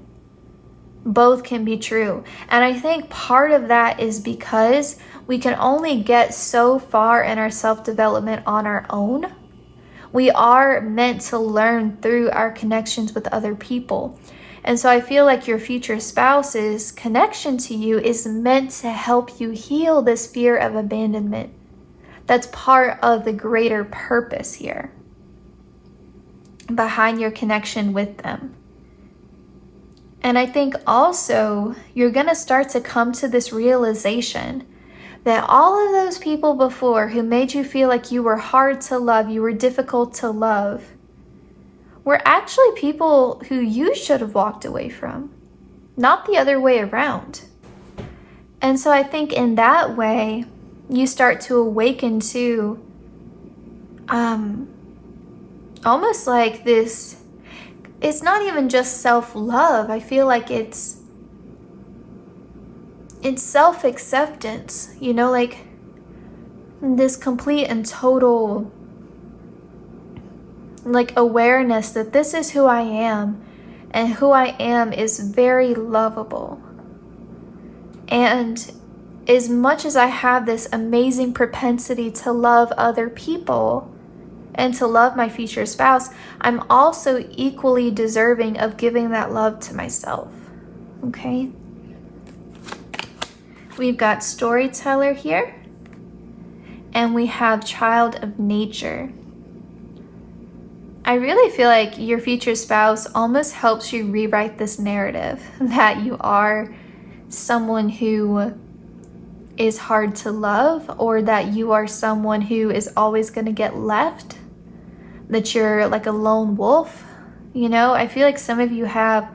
Both can be true. And I think part of that is because we can only get so far in our self-development on our own. We are meant to learn through our connections with other people. And so I feel like your future spouse's connection to you is meant to help you heal this fear of abandonment. That's part of the greater purpose here behind your connection with them. And I think also you're going to start to come to this realization that all of those people before who made you feel like you were hard to love, you were difficult to love, were actually people who you should have walked away from, not the other way around. And so I think in that way, you start to awaken to almost like this. It's not even just self-love. I feel like it's self-acceptance, like this complete and total awareness that this is who I am, and who I am is very lovable. And as much as I have this amazing propensity to love other people and to love my future spouse, I'm also equally deserving of giving that love to myself. Okay? We've got storyteller here, and we have child of nature. I really feel like your future spouse almost helps you rewrite this narrative that you are someone who is hard to love, or that you are someone who is always going to get left, that you're like a lone wolf. I feel like some of you have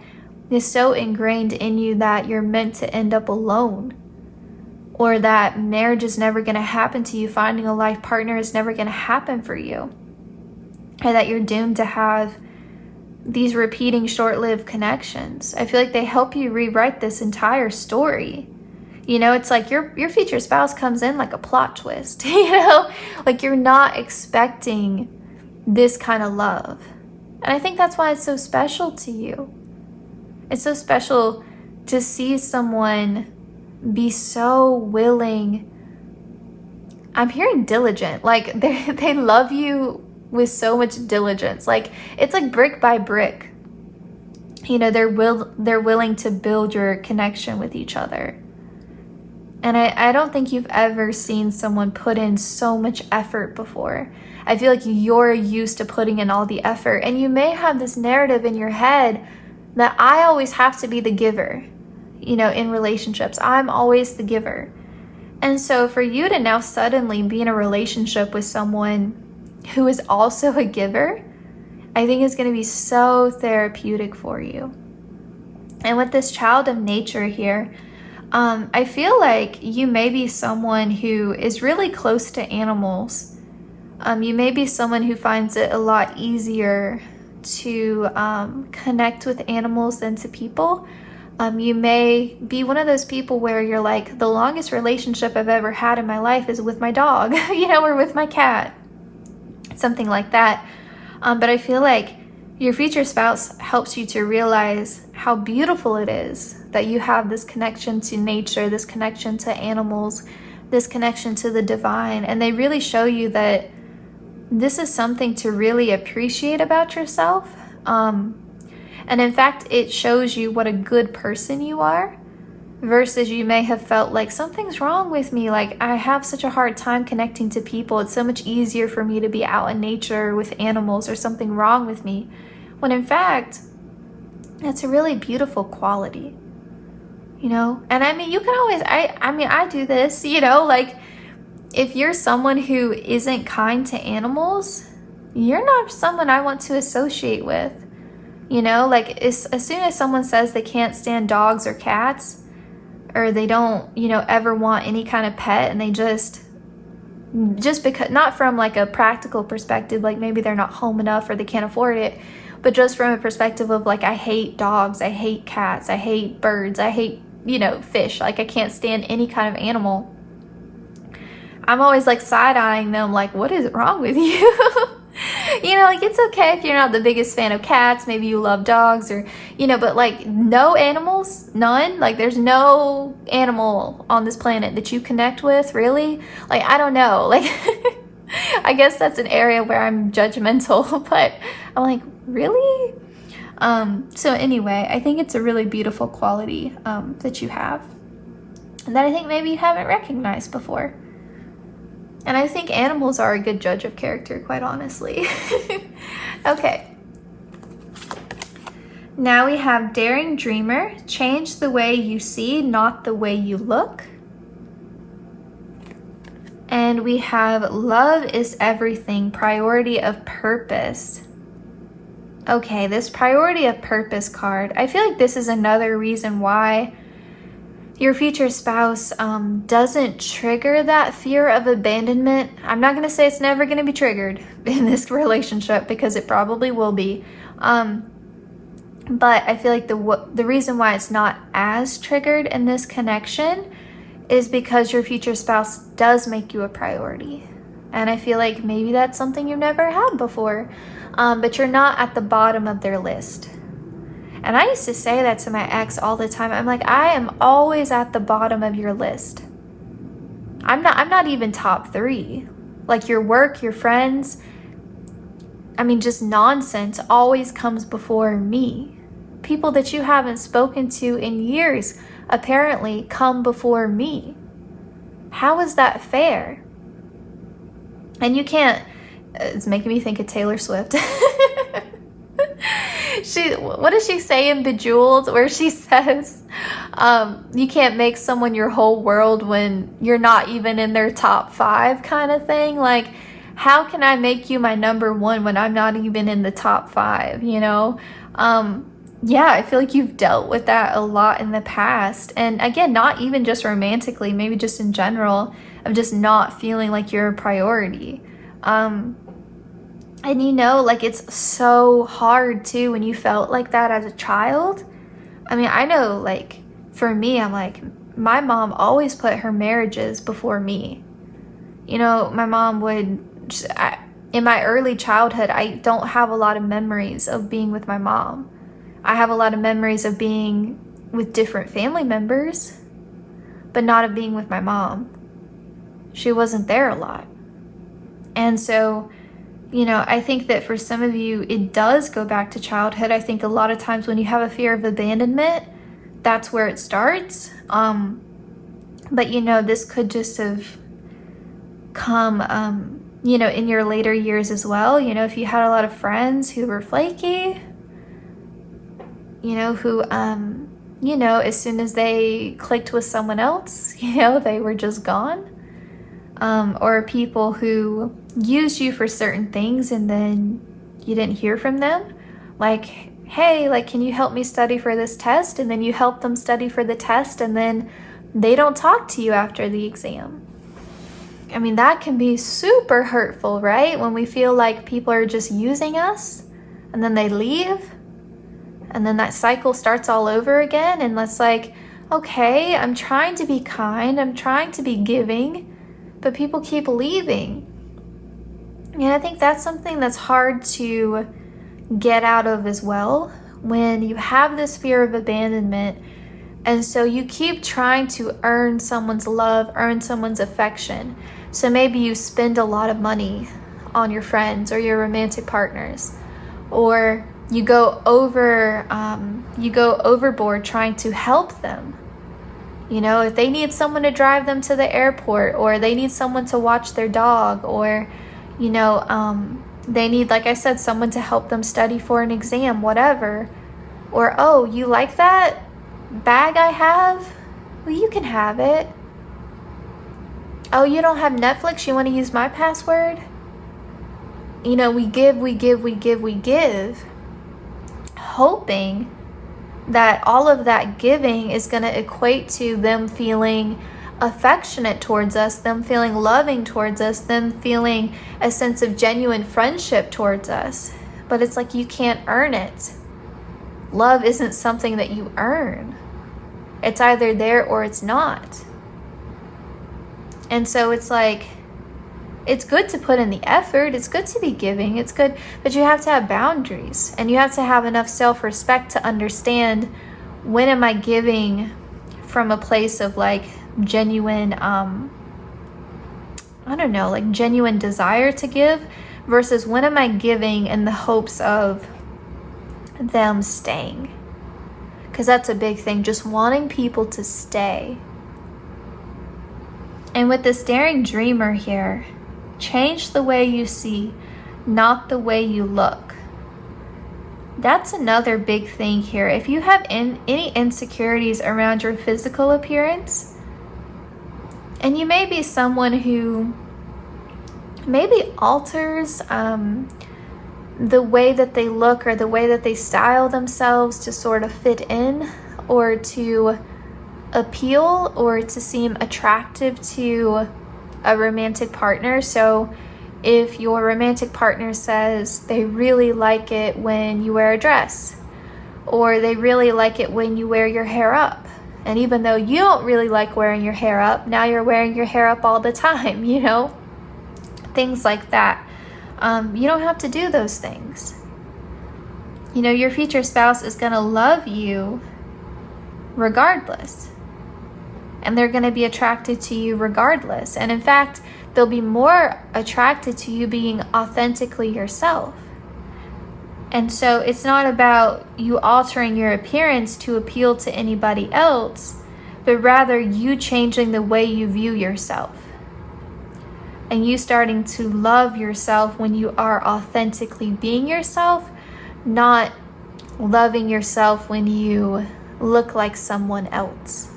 this so ingrained in you that you're meant to end up alone, or that marriage is never going to happen to you, finding a life partner is never going to happen for you, or that you're doomed to have these repeating short-lived connections. I feel like they help you rewrite this entire story. It's like your future spouse comes in like a plot twist, like you're not expecting this kind of love. And I think that's why it's so special to you. It's so special to see someone be so willing. I'm hearing diligent, like they love you with so much diligence. Like it's like brick by brick. They're willing to build your connection with each other. And I don't think you've ever seen someone put in so much effort before. I feel like you're used to putting in all the effort, and you may have this narrative in your head that I always have to be the giver, in relationships. I'm always the giver. And so for you to now suddenly be in a relationship with someone who is also a giver, I think is going to be so therapeutic for you. And with this child of nature here, I feel like you may be someone who is really close to animals. You may be someone who finds it a lot easier to connect with animals than to people. You may be one of those people where you're like, the longest relationship I've ever had in my life is with my dog, or with my cat, something like that. But I feel like your future spouse helps you to realize how beautiful it is that you have this connection to nature, this connection to animals, this connection to the divine. And they really show you that this is something to really appreciate about yourself. And in fact, it shows you what a good person you are, versus you may have felt like something's wrong with me. Like, I have such a hard time connecting to people. It's so much easier for me to be out in nature with animals, or something wrong with me. When in fact, it's a really beautiful quality, And I mean, you can always, I do this, like, if you're someone who isn't kind to animals, you're not someone I want to associate with. Like, as soon as someone says they can't stand dogs or cats, or they don't, ever want any kind of pet, and they just because, not from like a practical perspective, like maybe they're not home enough or they can't afford it, but just from a perspective of like, I hate dogs, I hate cats, I hate birds, I hate, fish, like I can't stand any kind of animal. I'm always like side-eyeing them, like, what is wrong with you? Like, it's okay if you're not the biggest fan of cats, maybe you love dogs, or, but like, no animals, none, like there's no animal on this planet that you connect with, really? Like, I don't know, like, I guess that's an area where I'm judgmental, but I'm like, really? So anyway, I think it's a really beautiful quality that you have, and that I think maybe you haven't recognized before. And I think animals are a good judge of character, quite honestly. Okay. Now we have Daring Dreamer. Change the way you see, not the way you look. And we have Love is Everything, Priority of Purpose. Okay, this Priority of Purpose card, I feel like this is another reason why your future spouse doesn't trigger that fear of abandonment. I'm not going to say it's never going to be triggered in this relationship, because it probably will be. But I feel like the reason why it's not as triggered in this connection is because your future spouse does make you a priority. And I feel like maybe that's something you've never had before, but you're not at the bottom of their list. And I used to say that to my ex all the time. I'm like, I am always at the bottom of your list. I'm not even top 3. Like, your work, your friends, just nonsense always comes before me. People that you haven't spoken to in years apparently come before me. How is that fair? And you can't, it's making me think of Taylor Swift. What does she say in Bejeweled, where she says, you can't make someone your whole world when you're not even in their top 5, kind of thing? Like, how can I make you my number 1 when I'm not even in the top 5, Yeah, I feel like you've dealt with that a lot in the past. And again, not even just romantically, maybe just in general, of just not feeling like you're a priority. And like, it's so hard too when you felt like that as a child. I know, like, for me, I'm like, my mom always put her marriages before me. My mom would, in my early childhood, I don't have a lot of memories of being with my mom. I have a lot of memories of being with different family members, but not of being with my mom. She wasn't there a lot. And so, I think that for some of you, it does go back to childhood. I think a lot of times when you have a fear of abandonment, that's where it starts. But, this could just have come, in your later years as well. If you had a lot of friends who were flaky, who as soon as they clicked with someone else, they were just gone. Or people who used you for certain things and then you didn't hear from them. Like, hey, like, can you help me study for this test? And then you help them study for the test and then they don't talk to you after the exam. I mean, that can be super hurtful, right? When we feel like people are just using us and then they leave and then that cycle starts all over again. And that's like, okay, I'm trying to be kind, I'm trying to be giving, but people keep leaving. And I think that's something that's hard to get out of as well, when you have this fear of abandonment. And so you keep trying to earn someone's love, earn someone's affection. So maybe you spend a lot of money on your friends or your romantic partners, or you go overboard trying to help them. If they need someone to drive them to the airport, or they need someone to watch their dog, or they need, like I said, someone to help them study for an exam, whatever. Or, oh, you like that bag I have? Well, you can have it. Oh, you don't have Netflix? You want to use my password? We give, hoping that all of that giving is going to equate to them feeling affectionate towards us, them feeling loving towards us, them feeling a sense of genuine friendship towards us. But it's like, you can't earn it. Love isn't something that you earn. It's either there or it's not. And so it's like, it's good to put in the effort, it's good to be giving, it's good, but you have to have boundaries, and you have to have enough self-respect to understand, when am I giving from a place of like genuine, genuine desire to give, versus when am I giving in the hopes of them staying? Because that's a big thing, just wanting people to stay. And with this daring dreamer here, change the way you see, not the way you look. That's another big thing here. If you have any insecurities around your physical appearance, and you may be someone who maybe alters the way that they look or the way that they style themselves to sort of fit in, or to appeal, or to seem attractive to a romantic partner. So if your romantic partner says they really like it when you wear a dress, or they really like it when you wear your hair up, and even though you don't really like wearing your hair up, now you're wearing your hair up all the time, things like that. You don't have to do those things. Your future spouse is going to love you regardless. And they're going to be attracted to you regardless. And in fact, they'll be more attracted to you being authentically yourself. And so it's not about you altering your appearance to appeal to anybody else, but rather you changing the way you view yourself. And you starting to love yourself when you are authentically being yourself, not loving yourself when you look like someone else,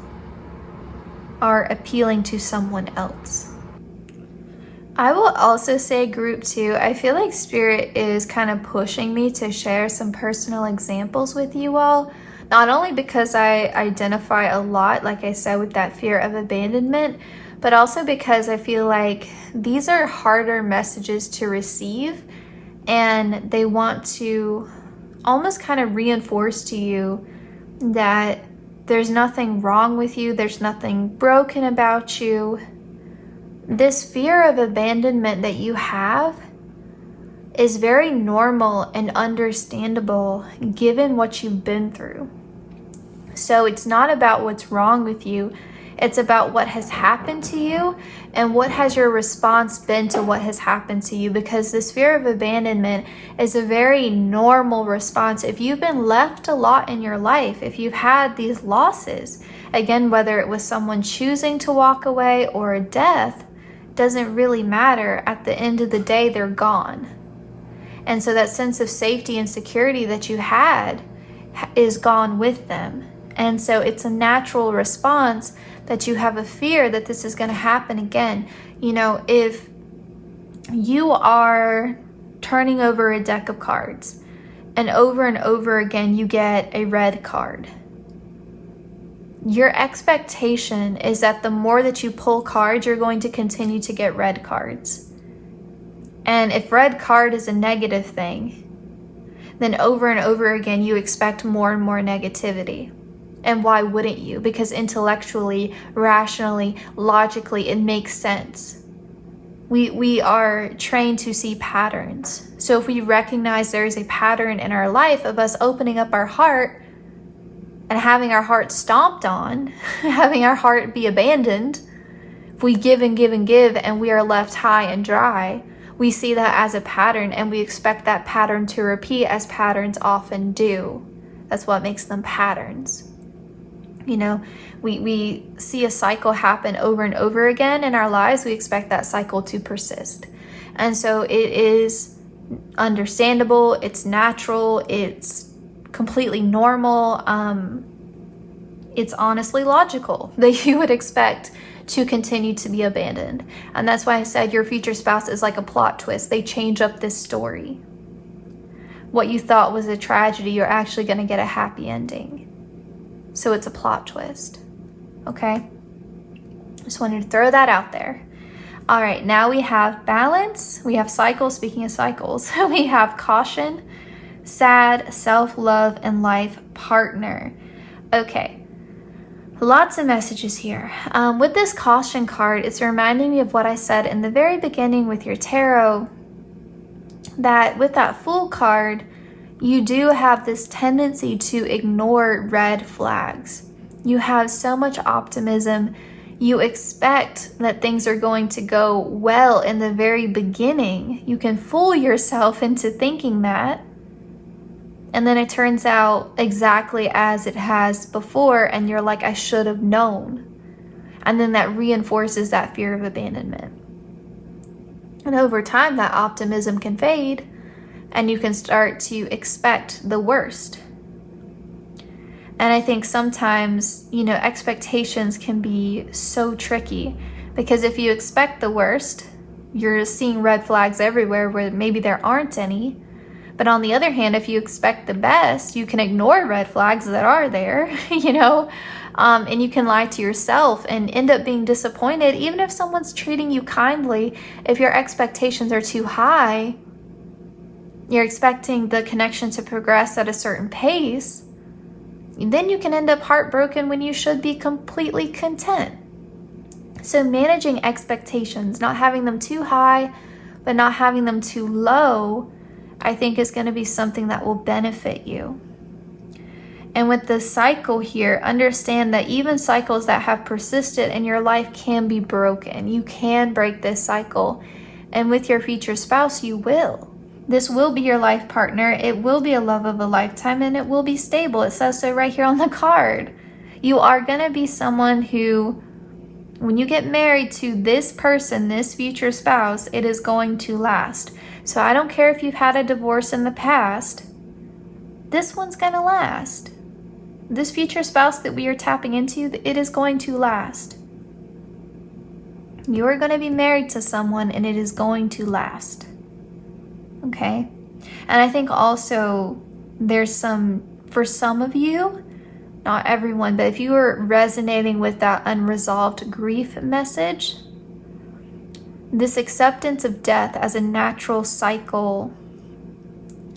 are appealing to someone else. I will also say, group 2, I feel like Spirit is kind of pushing me to share some personal examples with you all, not only because I identify a lot, like I said, with that fear of abandonment, but also because I feel like these are harder messages to receive, and they want to almost kind of reinforce to you that there's nothing wrong with you, there's nothing broken about you. This fear of abandonment that you have is very normal and understandable given what you've been through. So it's not about what's wrong with you, it's about what has happened to you and what has your response been to what has happened to you, because this fear of abandonment is a very normal response. If you've been left a lot in your life, if you've had these losses, again, whether it was someone choosing to walk away or a death, doesn't really matter. At the end of the day, they're gone. And so that sense of safety and security that you had is gone with them. And so it's a natural response that you have a fear that this is going to happen again. You know, if you are turning over a deck of cards and over again you get a red card, your expectation is that the more that you pull cards, you're going to continue to get red cards. And if red card is a negative thing, then over and over again you expect more and more negativity. And why wouldn't you? Because intellectually, rationally, logically, it makes sense. We are trained to see patterns. So if we recognize there is a pattern in our life of us opening up our heart and having our heart stomped on, having our heart be abandoned, if we give and give and give and we are left high and dry, we see that as a pattern and we expect that pattern to repeat, as patterns often do. That's what makes them patterns. You know, we see a cycle happen over and over again in our lives. We expect that cycle to persist. And so it is understandable, it's natural, it's completely normal. It's honestly logical that you would expect to continue to be abandoned. And that's why I said your future spouse is like a plot twist. They change up this story. What you thought was a tragedy, you're actually going to get a happy ending. So it's a plot twist. Okay? Just wanted to throw that out there. All right, now we have balance. We have cycles. Speaking of cycles, we have caution, sad, self-love, and life partner. Okay, lots of messages here. With this caution card, it's reminding me of what I said in the very beginning with your tarot, that with that Fool card, you do have this tendency to ignore red flags. You have so much optimism. You expect that things are going to go well in the very beginning. You can fool yourself into thinking that. And then it turns out exactly as it has before, and you're like, I should have known. And then that reinforces that fear of abandonment. And over time, that optimism can fade, and you can start to expect the worst. And I think sometimes, you know, expectations can be so tricky, because if you expect the worst, you're seeing red flags everywhere where maybe there aren't any. But on the other hand, if you expect the best, you can ignore red flags that are there, you know, and you can lie to yourself and end up being disappointed. Even if someone's treating you kindly, if your expectations are too high, you're expecting the connection to progress at a certain pace, then you can end up heartbroken when you should be completely content. So managing expectations, not having them too high, but not having them too low, I think is going to be something that will benefit you. And with the cycle here, understand that even cycles that have persisted in your life can be broken. You can break this cycle. And with your future spouse, you will. This will be your life partner. It will be a love of a lifetime, and it will be stable. It says so right here on the card. You are going to be someone who, when you get married to this person, this future spouse, it is going to last. So I don't care if you've had a divorce in the past. This one's going to last. This future spouse that we are tapping into, it is going to last. You are going to be married to someone, and it is going to last. Okay? And I think also there's for some of you, not everyone, but if you are resonating with that unresolved grief message, this acceptance of death as a natural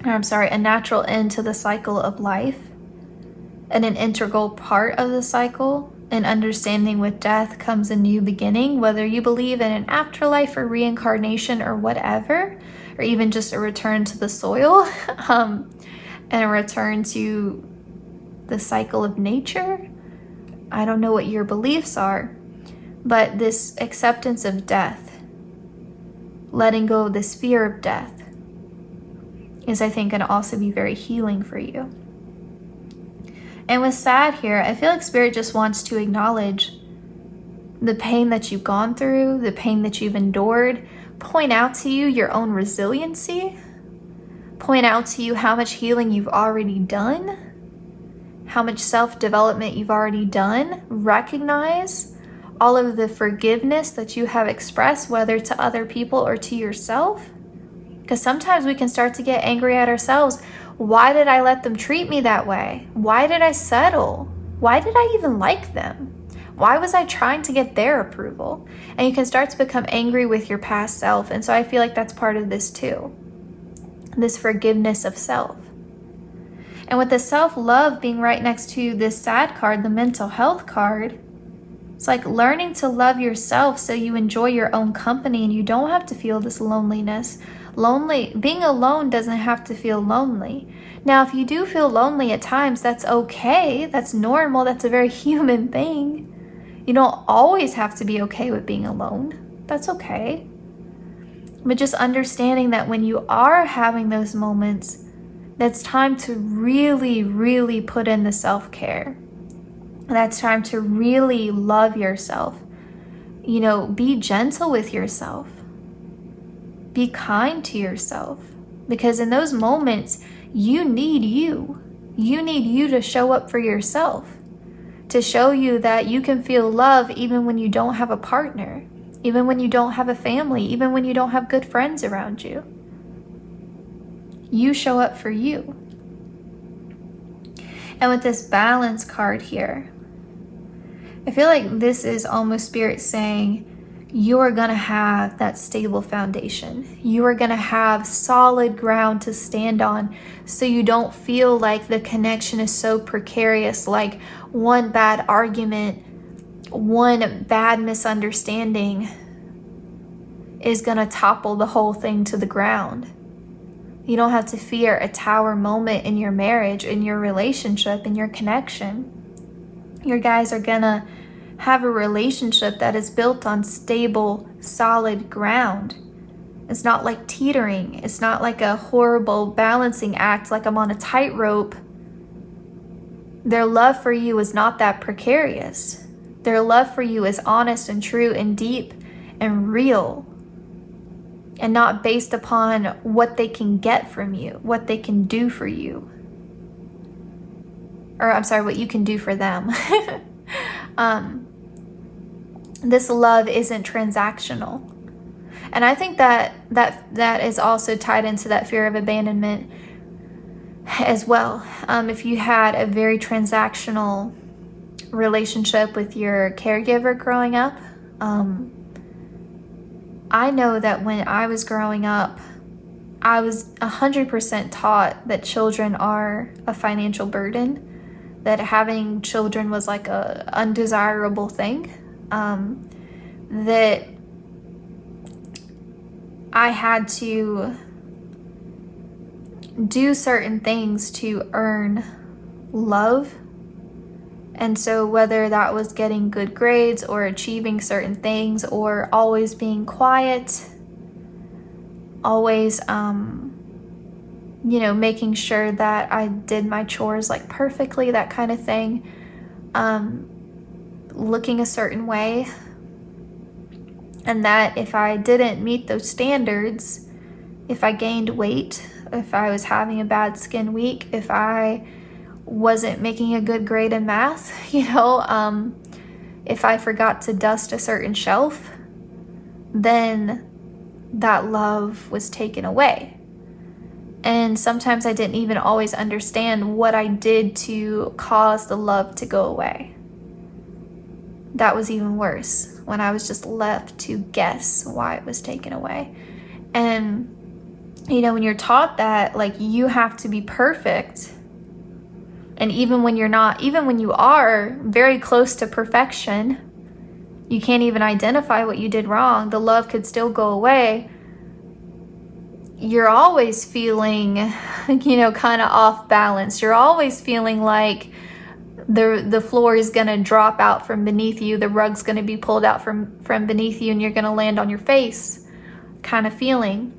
a natural end to the cycle of life, and an integral part of the cycle, and understanding with death comes a new beginning, whether you believe in an afterlife or reincarnation or whatever, or even just a return to the soil, and a return to the cycle of nature. I don't know what your beliefs are, but this acceptance of death, letting go of this fear of death, is, I think, going to also be very healing for you. And with sad here, I feel like Spirit just wants to acknowledge the pain that you've gone through, the pain that you've endured, point out to you your own resiliency, point out to you how much healing you've already done, how much self-development you've already done. Recognize all of the forgiveness that you have expressed, whether to other people or to yourself. Because sometimes we can start to get angry at ourselves. Why did I let them treat me that way? Why did I settle? Why did I even like them? Why was I trying to get their approval? And you can start to become angry with your past self. And so I feel like that's part of this too. This forgiveness of self. And with the self-love being right next to this sad card, the mental health card, it's like learning to love yourself so you enjoy your own company and you don't have to feel this loneliness. Being alone doesn't have to feel lonely. Now, if you do feel lonely at times, that's okay. That's normal. That's a very human thing. You don't always have to be okay with being alone. That's okay. But just understanding that when you are having those moments, that's time to really, really put in the self-care. That's time to really love yourself. Be gentle with yourself. Be kind to yourself. Because in those moments, you need you. You need you to show up for yourself. To show you that you can feel love even when you don't have a partner. Even when you don't have a family. Even when you don't have good friends around you. You show up for you. And with this balance card here, I feel like this is almost Spirit saying you are going to have that stable foundation. You are going to have solid ground to stand on so you don't feel like the connection is so precarious, like one bad argument, one bad misunderstanding is going to topple the whole thing to the ground. You don't have to fear a tower moment in your marriage, in your relationship, in your connection. Your guys are gonna have a relationship that is built on stable, solid ground. It's not like teetering. It's not like a horrible balancing act, like I'm on a tightrope. Their love for you is not that precarious. Their love for you is honest and true and deep and real. And not based upon what they can get from you, what they can do for you. Or I'm sorry, what you can do for them. This love isn't transactional. And I think that is also tied into that fear of abandonment as well. If you had a very transactional relationship with your caregiver growing up, I know that when I was growing up, I was 100% taught that children are a financial burden, that having children was like a undesirable thing, that I had to do certain things to earn love. And so whether that was getting good grades or achieving certain things or always being quiet, always, making sure that I did my chores like perfectly, that kind of thing, looking a certain way. And that if I didn't meet those standards, if I gained weight, if I was having a bad skin week, if I wasn't making a good grade in math, if I forgot to dust a certain shelf, then that love was taken away. And sometimes I didn't even always understand what I did to cause the love to go away. That was even worse, when I was just left to guess why it was taken away. And, when you're taught that, like, you have to be perfect, and even when you're not, even when you are very close to perfection, you can't even identify what you did wrong, the love could still go away. You're always feeling, kind of off balance. You're always feeling like the floor is going to drop out from beneath you. The rug's going to be pulled out from beneath you and you're going to land on your face kind of feeling.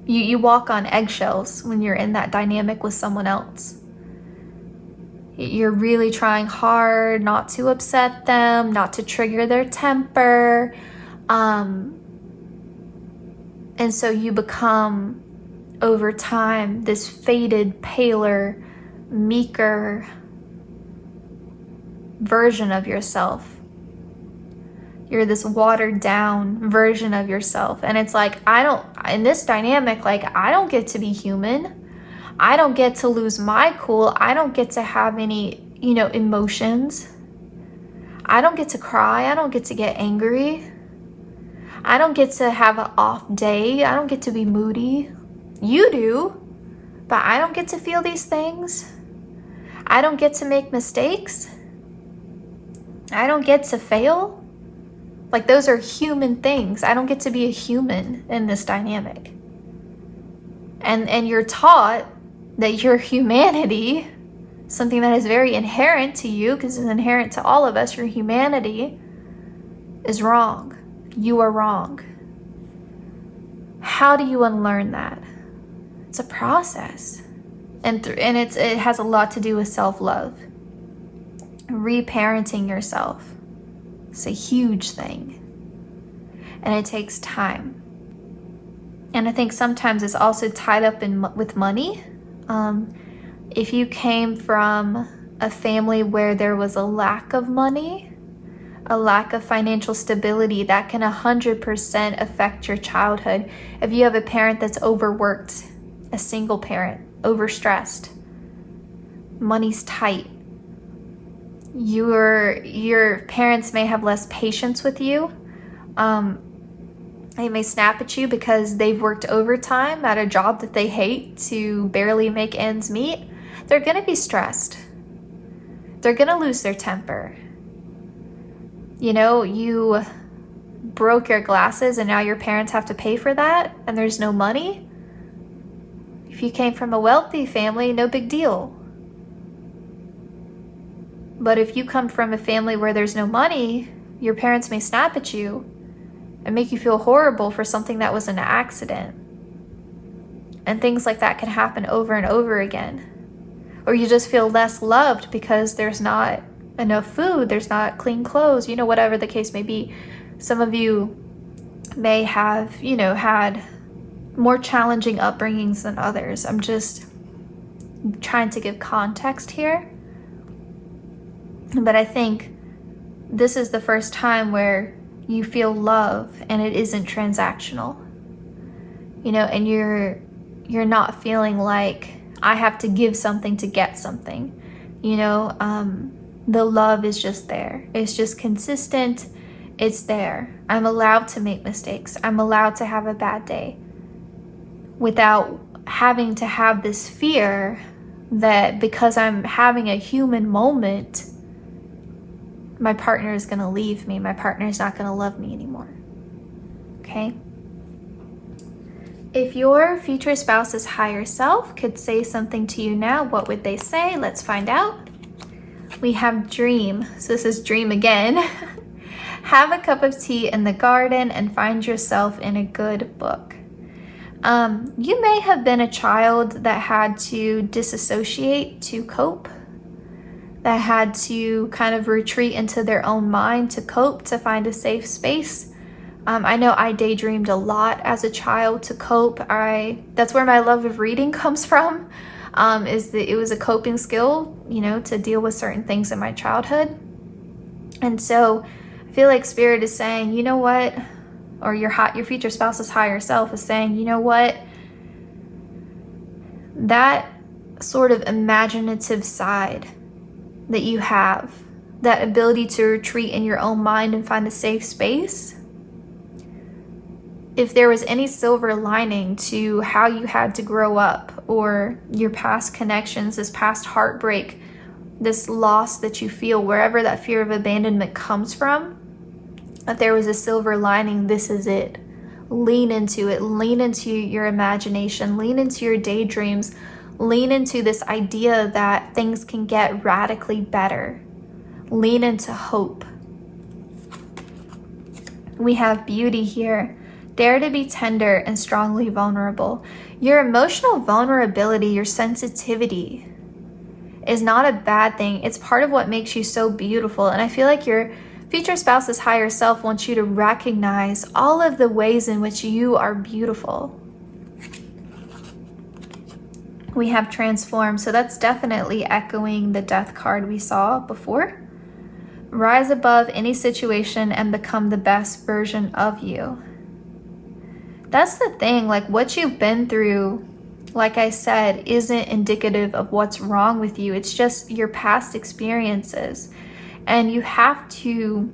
You walk on eggshells when you're in that dynamic with someone else. You're really trying hard not to upset them, not to trigger their temper. And so you become, over time, this faded, paler meeker version of yourself. You're this watered down version of yourself. And it's like, in this dynamic, like, I don't get to be human. I don't get to lose my cool. I don't get to have any, emotions. I don't get to cry. I don't get to get angry. I don't get to have an off day. I don't get to be moody. You do, but I don't get to feel these things. I don't get to make mistakes. I don't get to fail. Like, those are human things. I don't get to be a human in this dynamic. And you're taught that your humanity, something that is very inherent to you, because it's inherent to all of us, your humanity is wrong. You are wrong. How do you unlearn that? It's a process. And it has a lot to do with self-love. Reparenting yourself. It's a huge thing. And it takes time. And I think sometimes it's also tied up with money. If you came from a family where there was a lack of money, a lack of financial stability, that can 100% affect your childhood. If you have a parent that's overworked, a single parent, overstressed, money's tight, your parents may have less patience with you. They may snap at you because they've worked overtime at a job that they hate to barely make ends meet. They're going to be stressed. They're going to lose their temper. You broke your glasses and now your parents have to pay for that and there's no money. If you came from a wealthy family, no big deal. But if you come from a family where there's no money, your parents may snap at you and make you feel horrible for something that was an accident. And things like that can happen over and over again. Or you just feel less loved because there's not enough food, there's not clean clothes, whatever the case may be. Some of you may have, had more challenging upbringings than others. I'm just trying to give context here. But I think this is the first time where you feel love and it isn't transactional. And you're not feeling like I have to give something to get something. The love is just there. It's just consistent. It's there. I'm allowed to make mistakes. I'm allowed to have a bad day without having to have this fear that because I'm having a human moment, my partner is going to leave me. My partner is not going to love me anymore. Okay? If your future spouse's higher self could say something to you now, what would they say? Let's find out. We have dream. So this is dream again. Have a cup of tea in the garden and find yourself in a good book. You may have been a child that had to disassociate to cope, that had to kind of retreat into their own mind to cope, to find a safe space. I know I daydreamed a lot as a child to cope. That's where my love of reading comes from, is that it was a coping skill, to deal with certain things in my childhood. And so I feel like Spirit is saying, you know what? Or your future spouse's higher self is saying, you know what? That sort of imaginative side that you have, that ability to retreat in your own mind and find a safe space, if there was any silver lining to how you had to grow up or your past connections, this past heartbreak, this loss that you feel, wherever that fear of abandonment comes from, if there was a silver lining, this is it. Lean into it. Lean into your imagination. Lean into your daydreams. Lean into this idea that things can get radically better. Lean into hope. We have beauty here. Dare to be tender and strongly vulnerable. Your emotional vulnerability, your sensitivity is not a bad thing. It's part of what makes you so beautiful. And I feel like your future spouse's higher self wants you to recognize all of the ways in which you are beautiful. We have transform, so that's definitely echoing the death card we saw before. Rise above any situation and become the best version of you. That's the thing, like what you've been through, like I said, isn't indicative of what's wrong with you. It's just your past experiences. And you have to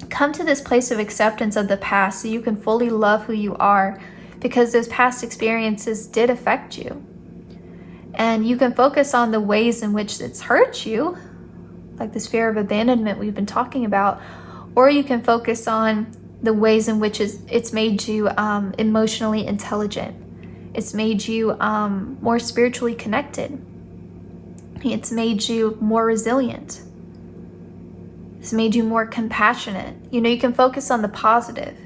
come to this place of acceptance of the past so you can fully love who you are, because those past experiences did affect you. And you can focus on the ways in which it's hurt you, like this fear of abandonment we've been talking about, or you can focus on the ways in which it's made you emotionally intelligent. It's made you more spiritually connected. It's made you more resilient. It's made you more compassionate. You know, you can focus on the positive.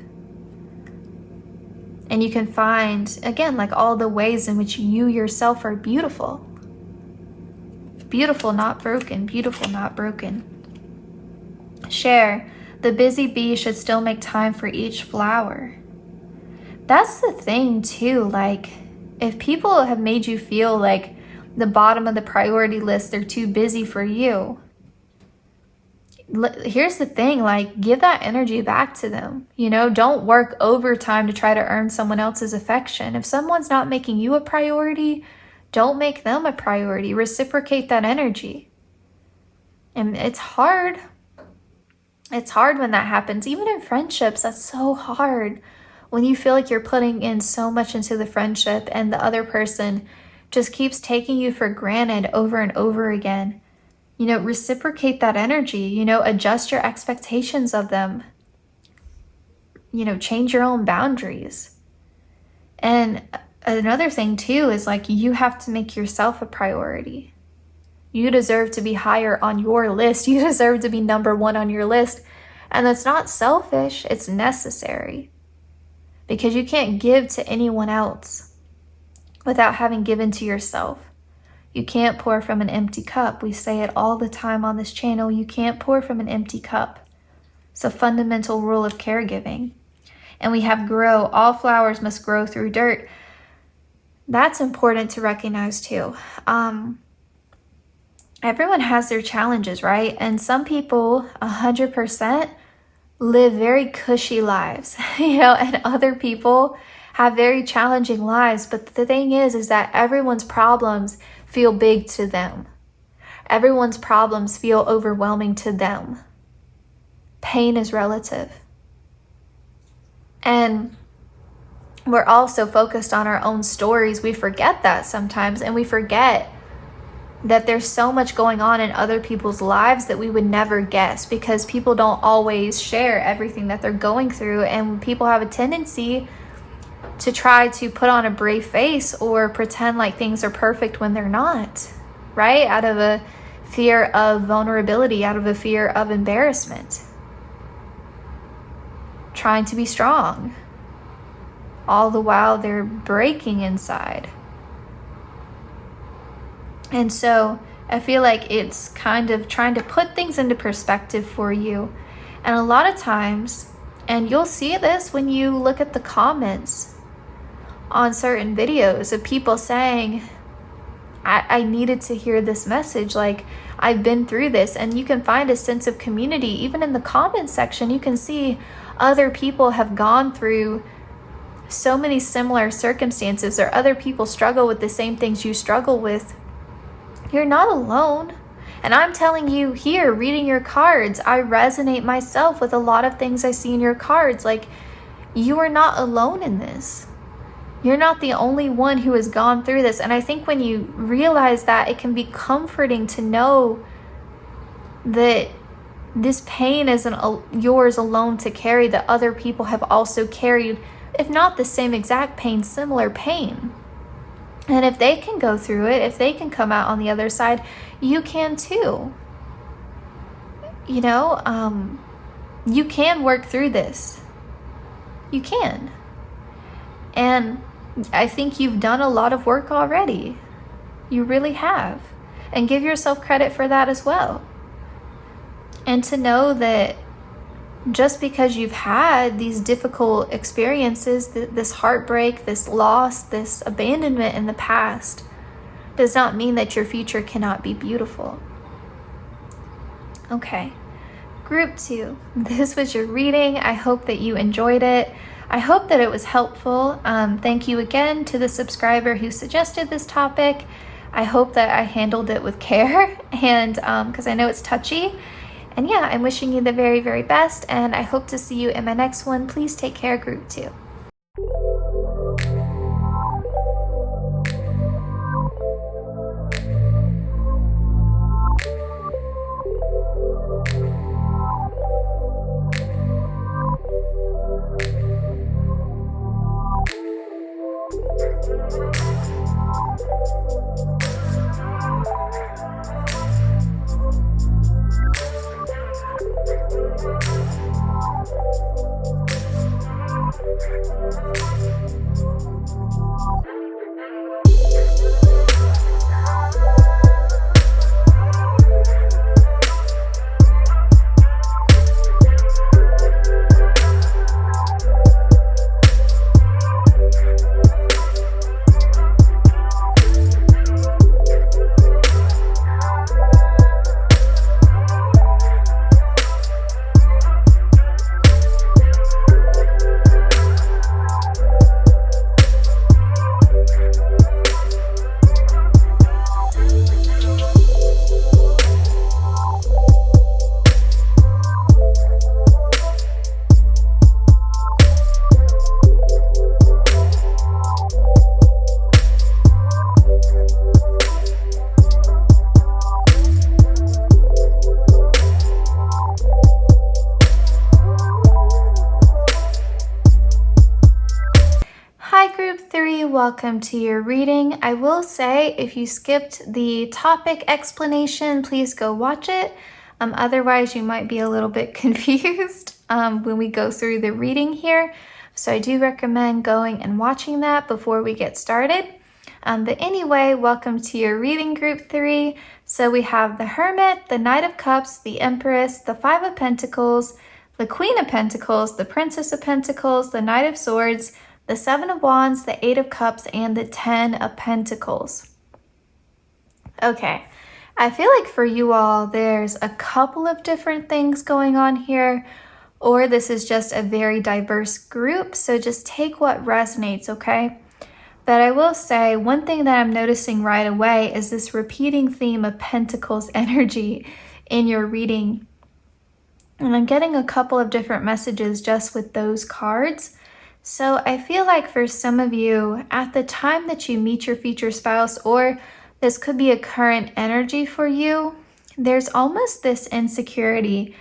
And you can find, again, like all the ways in which you yourself are beautiful. Beautiful, not broken. Beautiful, not broken. Share. The busy bee should still make time for each flower. That's the thing too, like if people have made you feel like the bottom of the priority list, they're too busy for you. Here's the thing, like give that energy back to them. You know, don't work overtime to try to earn someone else's affection. If someone's not making you a priority, don't make them a priority. Reciprocate that energy. And it's hard. It's hard when that happens. Even in friendships, that's so hard. When you feel like you're putting in so much into the friendship and the other person just keeps taking you for granted over and over again. You know, reciprocate that energy, you know, adjust your expectations of them. You know, change your own boundaries. And another thing too is like you have to make yourself a priority. You deserve to be higher on your list. You deserve to be number one on your list. And that's not selfish, it's necessary. Because you can't give to anyone else without having given to yourself. You can't pour from an empty cup. We say it all the time on this channel. You can't pour from an empty cup. It's a fundamental rule of caregiving. And we have grow. All flowers must grow through dirt. That's important to recognize too. Everyone has their challenges, right? And some people, 100%, live very cushy lives, you know, and other people have very challenging lives. But the thing is that everyone's problems feel big to them. Everyone's problems feel overwhelming to them. Pain is relative. And we're also focused on our own stories. We forget that sometimes, and we forget that there's so much going on in other people's lives that we would never guess, because people don't always share everything that they're going through, and people have a tendency to try to put on a brave face or pretend like things are perfect when they're not, right? Out of a fear of vulnerability, out of a fear of embarrassment. Trying to be strong. All the while they're breaking inside. And so I feel like it's kind of trying to put things into perspective for you. And a lot of times, and you'll see this when you look at the comments on certain videos of people saying, I needed to hear this message, like I've been through this. And you can find a sense of community. Even in the comments section, you can see other people have gone through so many similar circumstances, or other people struggle with the same things you struggle with. You're not alone. And I'm telling you here, reading your cards, I resonate myself with a lot of things I see in your cards. Like, you are not alone in this. You're not the only one who has gone through this. And I think when you realize that, it can be comforting to know that this pain isn't yours alone to carry, that other people have also carried, if not the same exact pain, similar pain. And if they can go through it, if they can come out on the other side, you can too. You know, you can work through this. You can. And I think you've done a lot of work already. You really have. And give yourself credit for that as well. And to know that just because you've had these difficult experiences, this heartbreak, this loss, this abandonment in the past, does not mean that your future cannot be beautiful. Okay, group 2, this was your reading. I hope that you enjoyed it. I hope that it was helpful. Thank you again to the subscriber who suggested this topic. I hope that I handled it with care, and because I know it's touchy. And yeah, I'm wishing you the very, very best, and I hope to see you in my next one. Please take care, group 2. Welcome to your reading. I will say, if you skipped the topic explanation, please go watch it. Otherwise, you might be a little bit confused when we go through the reading here. So I do recommend going and watching that before we get started. But anyway, welcome to your reading, group 3. So we have the Hermit, the Knight of Cups, the Empress, the Five of Pentacles, the Queen of Pentacles, the Princess of Pentacles, the Knight of Swords, the Seven of Wands, the Eight of Cups, and the 10 of Pentacles. Okay, I feel like for you all, there's a couple of different things going on here, or this is just a very diverse group, so just take what resonates, okay? But I will say, one thing that I'm noticing right away is this repeating theme of Pentacles energy in your reading. And I'm getting a couple of different messages just with those cards. So I feel like for some of you, at the time that you meet your future spouse, or this could be a current energy for you, there's almost this insecurity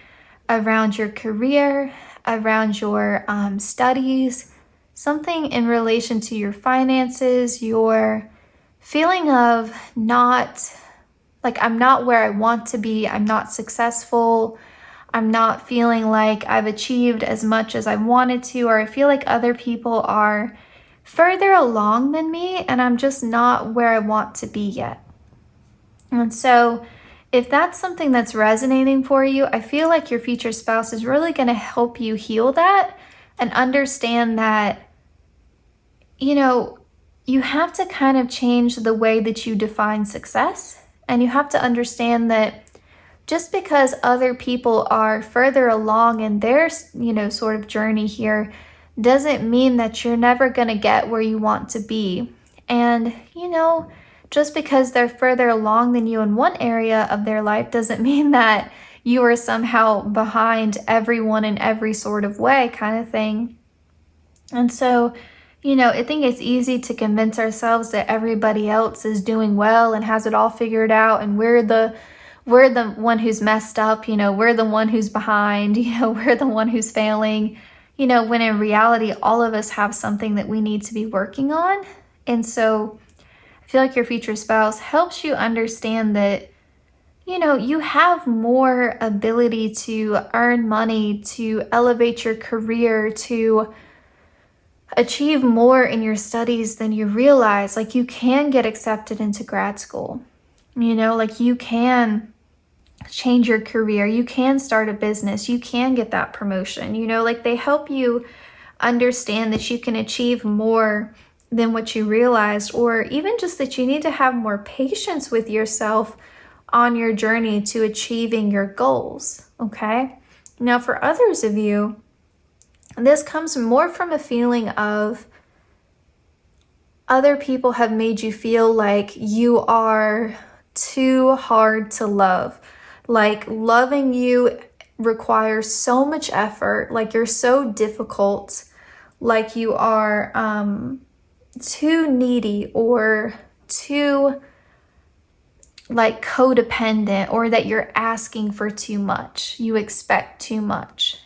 around your career, around your studies, something in relation to your finances, your feeling of not, like, I'm not where I want to be, I'm not successful, I'm not feeling like I've achieved as much as I wanted to, or I feel like other people are further along than me and I'm just not where I want to be yet. And so if that's something that's resonating for you, I feel like your future spouse is really going to help you heal that and understand that, you know, you have to kind of change the way that you define success, and you have to understand that just because other people are further along in their, you know, sort of journey here doesn't mean that you're never going to get where you want to be. And, you know, just because they're further along than you in one area of their life doesn't mean that you are somehow behind everyone in every sort of way, kind of thing. And so, you know, I think it's easy to convince ourselves that everybody else is doing well and has it all figured out, and we're the one who's messed up, you know, we're the one who's behind, you know, we're the one who's failing, you know, when in reality, all of us have something that we need to be working on. And so I feel like your future spouse helps you understand that, you know, you have more ability to earn money, to elevate your career, to achieve more in your studies than you realize. Like, you can get accepted into grad school, you know, like you can change your career, you can start a business, you can get that promotion, you know, like they help you understand that you can achieve more than what you realized, or even just that you need to have more patience with yourself on your journey to achieving your goals, okay? Now, for others of you, this comes more from a feeling of other people have made you feel like you are too hard to love. Like loving you requires so much effort, like you're so difficult, like you are too needy or too like codependent, or that you're asking for too much, you expect too much.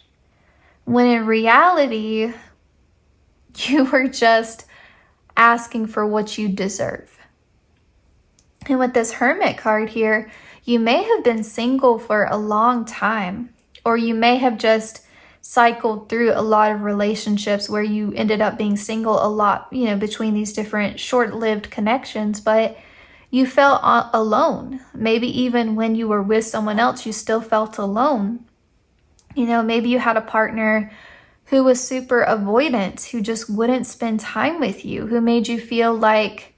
When in reality, you were just asking for what you deserve. And with this Hermit card here, you may have been single for a long time, or you may have just cycled through a lot of relationships where you ended up being single a lot, you know, between these different short-lived connections, but you felt alone. Maybe even when you were with someone else, you still felt alone. You know, maybe you had a partner who was super avoidant, who just wouldn't spend time with you, who made you feel like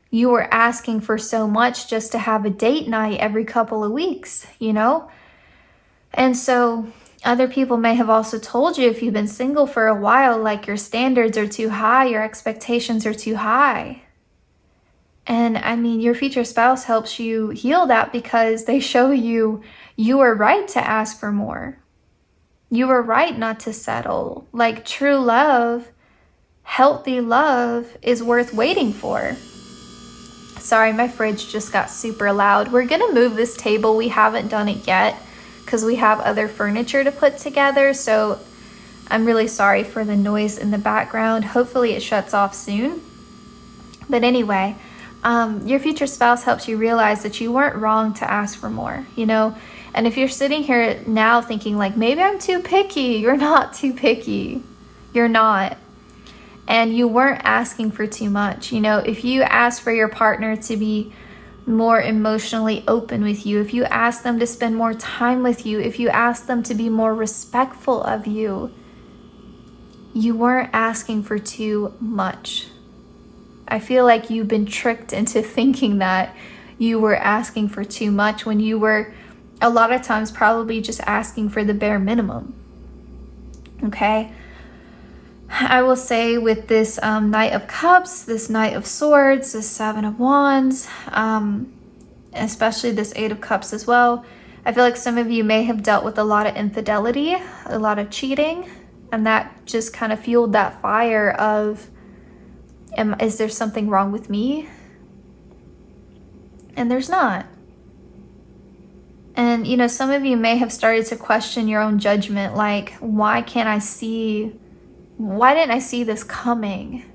you were asking for so much just to have a date night every couple of weeks, you know? And so other people may have also told you, if you've been single for a while, like your standards are too high, your expectations are too high. And I mean, your future spouse helps you heal that because they show you you were right to ask for more. You were right not to settle. Like true love, healthy love is worth waiting for. Sorry, my fridge just got super loud. We're gonna move this table. We haven't done it yet because we have other furniture to put together. So I'm really sorry for the noise in the background. Hopefully it shuts off soon. But anyway, your future spouse helps you realize that you weren't wrong to ask for more, you know? And if you're sitting here now thinking like, maybe I'm too picky, you're not too picky. You're not. And you weren't asking for too much. You know, if you ask for your partner to be more emotionally open with you, if you ask them to spend more time with you, if you ask them to be more respectful of you, you weren't asking for too much. I feel like you've been tricked into thinking that you were asking for too much when you were a lot of times probably just asking for the bare minimum. Okay? I will say with this Knight of Cups, this Knight of Swords, this Seven of Wands, especially this Eight of Cups as well, I feel like some of you may have dealt with a lot of infidelity, a lot of cheating, and that just kind of fueled that fire of, is there something wrong with me? And there's not. And, you know, some of you may have started to question your own judgment, like, why didn't I see this coming?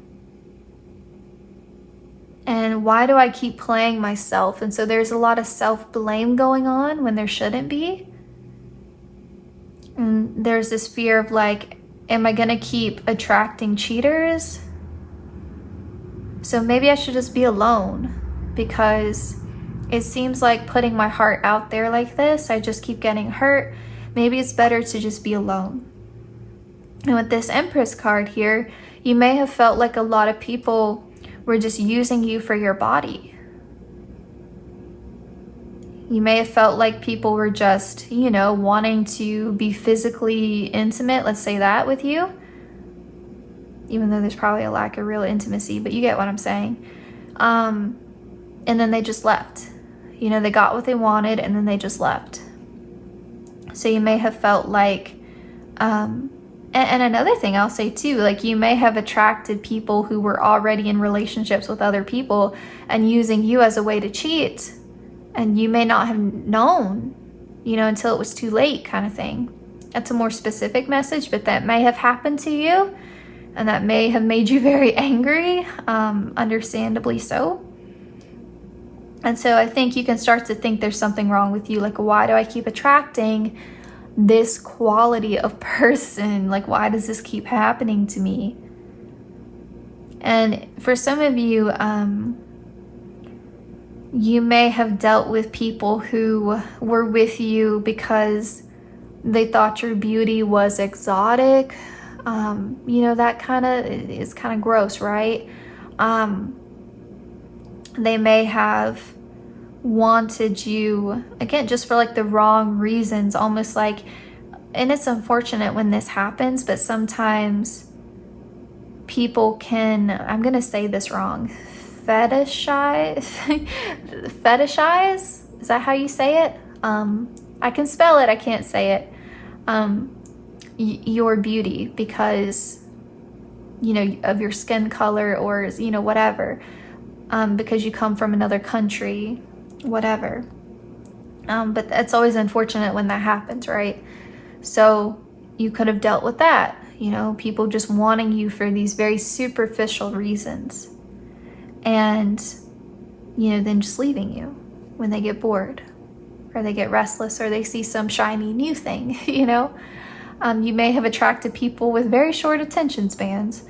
And why do I keep playing myself? And so there's a lot of self-blame going on when there shouldn't be. And there's this fear of like, am I gonna keep attracting cheaters? So maybe I should just be alone, because it seems like putting my heart out there like this, I just keep getting hurt. Maybe it's better to just be alone. And with this Empress card here, you may have felt like a lot of people were just using you for your body. You may have felt like people were just, you know, wanting to be physically intimate, let's say that, with you. Even though there's probably a lack of real intimacy, but you get what I'm saying. And then they just left. You know, they got what they wanted and then they just left. So you may have felt like, and another thing I'll say too, like you may have attracted people who were already in relationships with other people and using you as a way to cheat. And you may not have known, you know, until it was too late, kind of thing. That's a more specific message, but that may have happened to you. And that may have made you very angry, understandably so. And so I think you can start to think there's something wrong with you. Like, why do I keep attracting this quality of person? Like, why does this keep happening to me? And for some of you, you may have dealt with people who were with you because they thought your beauty was exotic. You know, that kind of is kind of gross, right? They may have wanted you, again, just for like the wrong reasons, almost like, and it's unfortunate when this happens, but sometimes people can, I'm going to say this wrong, fetishize, is that how you say it? I can spell it, I can't say it. Your beauty because, you know, of your skin color or, you know, whatever, because you come from another country, whatever. But it's always unfortunate when that happens, right? So you could have dealt with that, you know, people just wanting you for these very superficial reasons, and, you know, then just leaving you when they get bored or they get restless or they see some shiny new thing, you know. You may have attracted people with very short attention spans,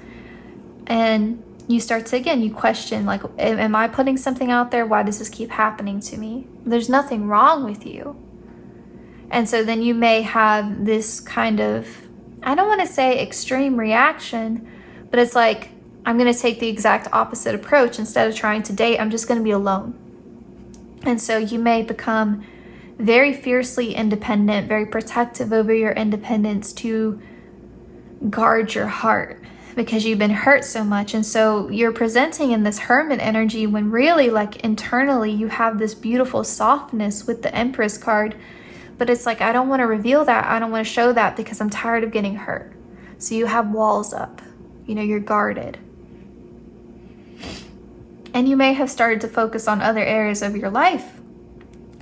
and you start to, again, you question, like, am I putting something out there? Why does this keep happening to me? There's nothing wrong with you. And so then you may have this kind of, I don't want to say extreme reaction, but it's like, I'm going to take the exact opposite approach. Instead of trying to date, I'm just going to be alone. And so you may become very fiercely independent, very protective over your independence to guard your heart because you've been hurt so much. And so you're presenting in this hermit energy when really, like, internally you have this beautiful softness with the Empress card. But it's like, I don't want to reveal that. I don't want to show that because I'm tired of getting hurt. So you have walls up, you know, you're guarded. And you may have started to focus on other areas of your life.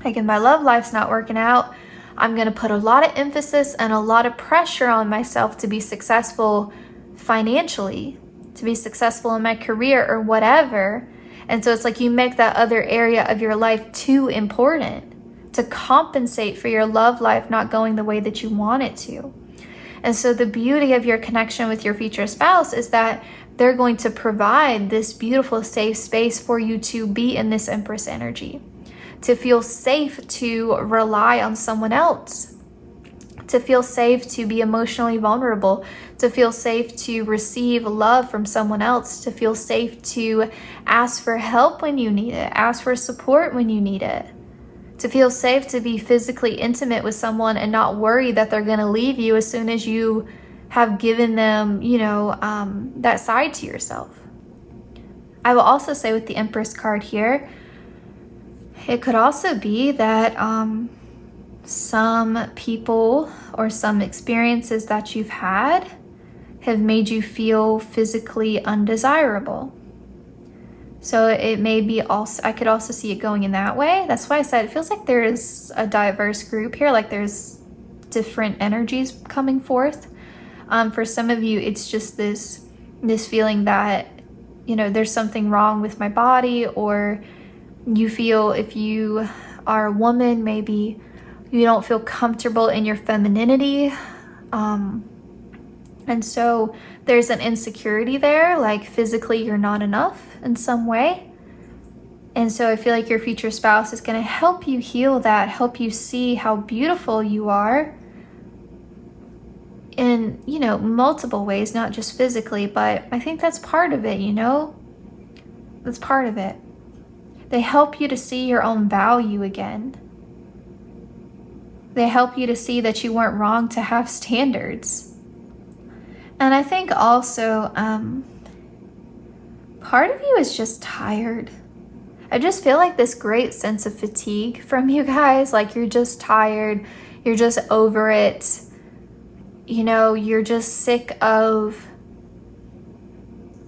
Like, if my love life's not working out, I'm going to put a lot of emphasis and a lot of pressure on myself to be successful financially, to be successful in my career or whatever. And so it's like you make that other area of your life too important to compensate for your love life not going the way that you want it to. And so the beauty of your connection with your future spouse is that they're going to provide this beautiful safe space for you to be in this Empress energy, to feel safe to rely on someone else, to feel safe to be emotionally vulnerable, to feel safe to receive love from someone else, to feel safe to ask for help when you need it, ask for support when you need it, to feel safe to be physically intimate with someone and not worry that they're going to leave you as soon as you have given them, you know, that side to yourself. I will also say with the Empress card here, it could also be that some people or some experiences that you've had have made you feel physically undesirable. So it may be also, I could also see it going in that way. That's why I said it feels like there is a diverse group here, like there's different energies coming forth. For some of you, it's just this feeling that, you know, there's something wrong with my body, or you feel, if you are a woman, maybe you don't feel comfortable in your femininity. And so there's an insecurity there, like physically you're not enough in some way. And so I feel like your future spouse is going to help you heal that, help you see how beautiful you are in, you know, multiple ways, not just physically, but I think that's part of it, you know? That's part of it. They help you to see your own value again. They help you to see that you weren't wrong to have standards. And I think also, part of you is just tired. I just feel like this great sense of fatigue from you guys. Like you're just tired. You're just over it. You know, you're just sick of,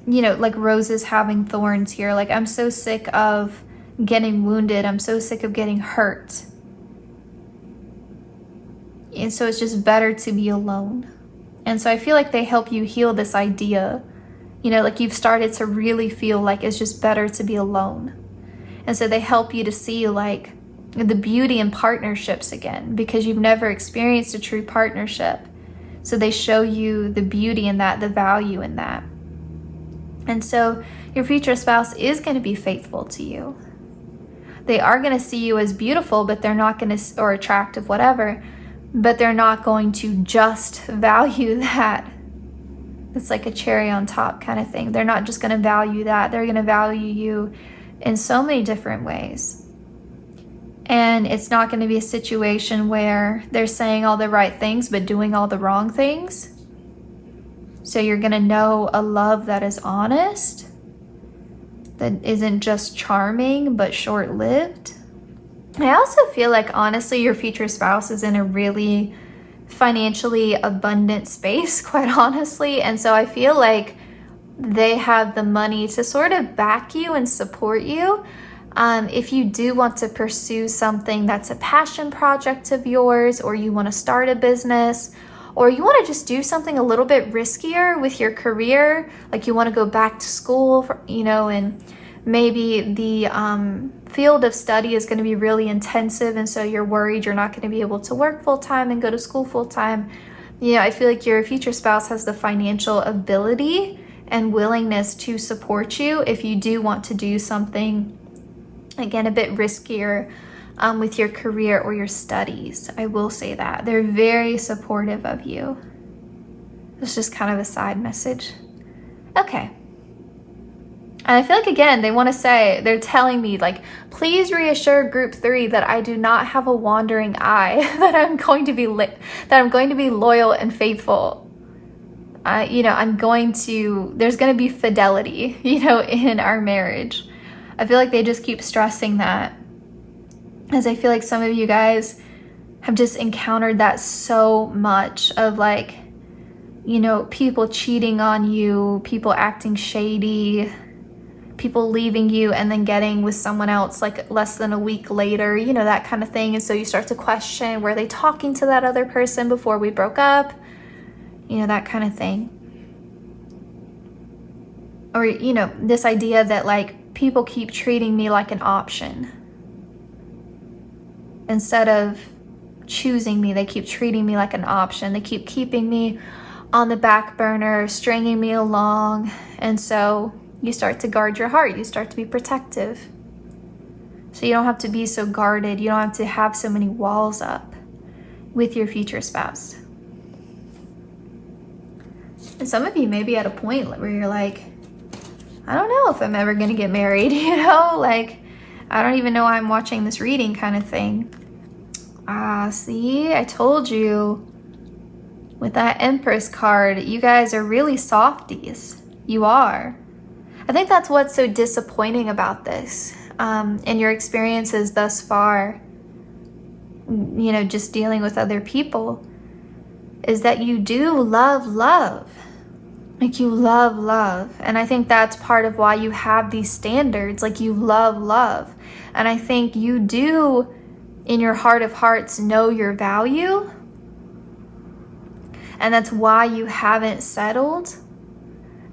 you know, like roses having thorns here. Like, I'm so sick of getting wounded. I'm so sick of getting hurt. And so it's just better to be alone. And so I feel like they help you heal this idea, you know, like you've started to really feel like it's just better to be alone. And so they help you to see like the beauty in partnerships again, because you've never experienced a true partnership. So they show you the beauty in that, the value in that. And so your future spouse is going to be faithful to you. They are going to see you as beautiful, but they're not going to, or attractive, whatever, but they're not going to just value that. It's like a cherry on top kind of thing. They're not just going to value that. They're going to value you in so many different ways. And it's not going to be a situation where they're saying all the right things but doing all the wrong things. So you're going to know a love that is honest, that isn't just charming but short-lived. I also feel like, honestly, your future spouse is in a really financially abundant space, quite honestly. And so I feel like they have the money to sort of back you and support you. If you do want to pursue something that's a passion project of yours, or you want to start a business, or you want to just do something a little bit riskier with your career, like you want to go back to school, and maybe the field of study is going to be really intensive, and so you're worried you're not going to be able to work full-time and go to school full-time. I feel like your future spouse has the financial ability and willingness to support you if you do want to do something, again, a bit riskier with your career or your studies. I will say that. They're very supportive of you. It's just kind of a side message. Okay. And I feel like, again, they're telling me, like, please reassure group 3 that I do not have a wandering eye, that I'm going to be loyal and faithful. There's going to be fidelity, in our marriage. I feel like they just keep stressing that, as I feel like some of you guys have just encountered that so much of, like, people cheating on you, people acting shady, people leaving you and then getting with someone else like less than a week later, that kind of thing. And so you start to question, were they talking to that other person before we broke up? That kind of thing. Or, this idea that, like, people keep treating me like an option. Instead of choosing me, they keep treating me like an option. They keep keeping me on the back burner, stringing me along. And so you start to guard your heart. You start to be protective. So you don't have to be so guarded. You don't have to have so many walls up with your future spouse. And some of you may be at a point where you're like, I don't know if I'm ever going to get married, like, I don't even know why I'm watching this reading kind of thing. See, I told you with that Empress card, you guys are really softies. You are. I think that's what's so disappointing about this, in your experiences thus far, just dealing with other people, is that you do love love. Like, you love love. And I think that's part of why you have these standards. Like, you love love. And I think you do, in your heart of hearts, know your value. And that's why you haven't settled.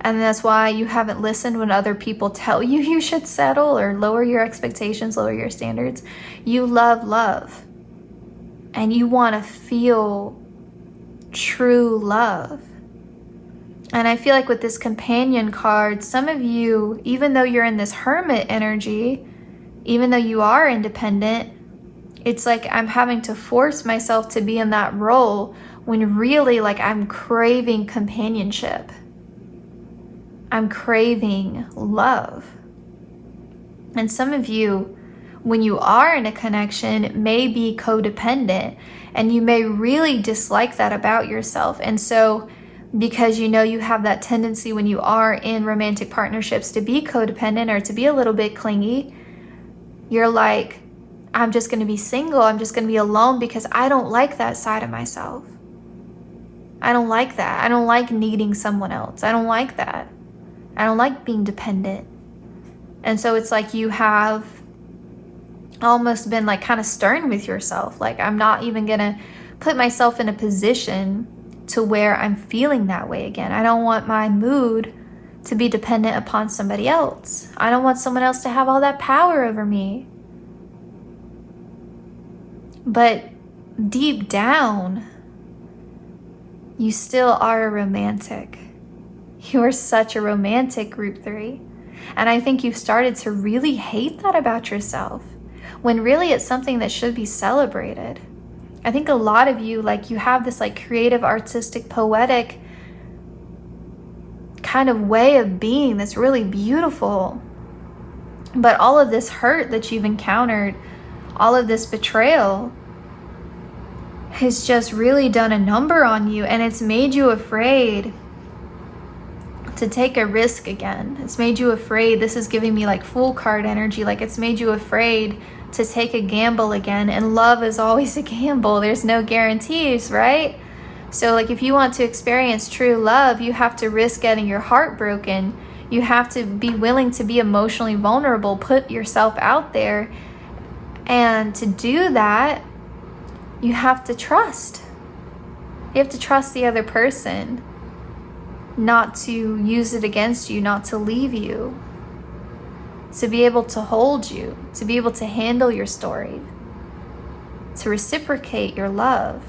And that's why you haven't listened when other people tell you you should settle or lower your expectations, lower your standards. You love love. And you want to feel true love. And I feel like with this companion card, some of you, even though you're in this hermit energy, even though you are independent, it's like I'm having to force myself to be in that role when really, like, I'm craving companionship. I'm craving love. And some of you, when you are in a connection, may be codependent, and you may really dislike that about yourself. And so, because you have that tendency when you are in romantic partnerships to be codependent or to be a little bit clingy, you're like, I'm just going to be single. I'm just going to be alone because I don't like that side of myself. I don't like that. I don't like needing someone else. I don't like that. I don't like being dependent. And so it's like you have almost been like kind of stern with yourself. Like, I'm not even going to put myself in a position to where I'm feeling that way again. I don't want my mood to be dependent upon somebody else. I don't want someone else to have all that power over me. But deep down, you still are a romantic. You are such a romantic, group 3. And I think you've started to really hate that about yourself, when really it's something that should be celebrated. I think a lot of you, like, you have this like creative, artistic, poetic kind of way of being that's really beautiful. But all of this hurt that you've encountered, all of this betrayal, has just really done a number on you, and it's made you afraid to take a risk again. It's made you afraid. This is giving me like Fool card energy. Like, it's made you afraid to take a gamble again. And love is always a gamble. There's no guarantees, right? So like, if you want to experience true love, you have to risk getting your heart broken. You have to be willing to be emotionally vulnerable, put yourself out there. And to do that, you have to trust. You have to trust the other person not to use it against you, not to leave you, to be able to hold you, to be able to handle your story, to reciprocate your love.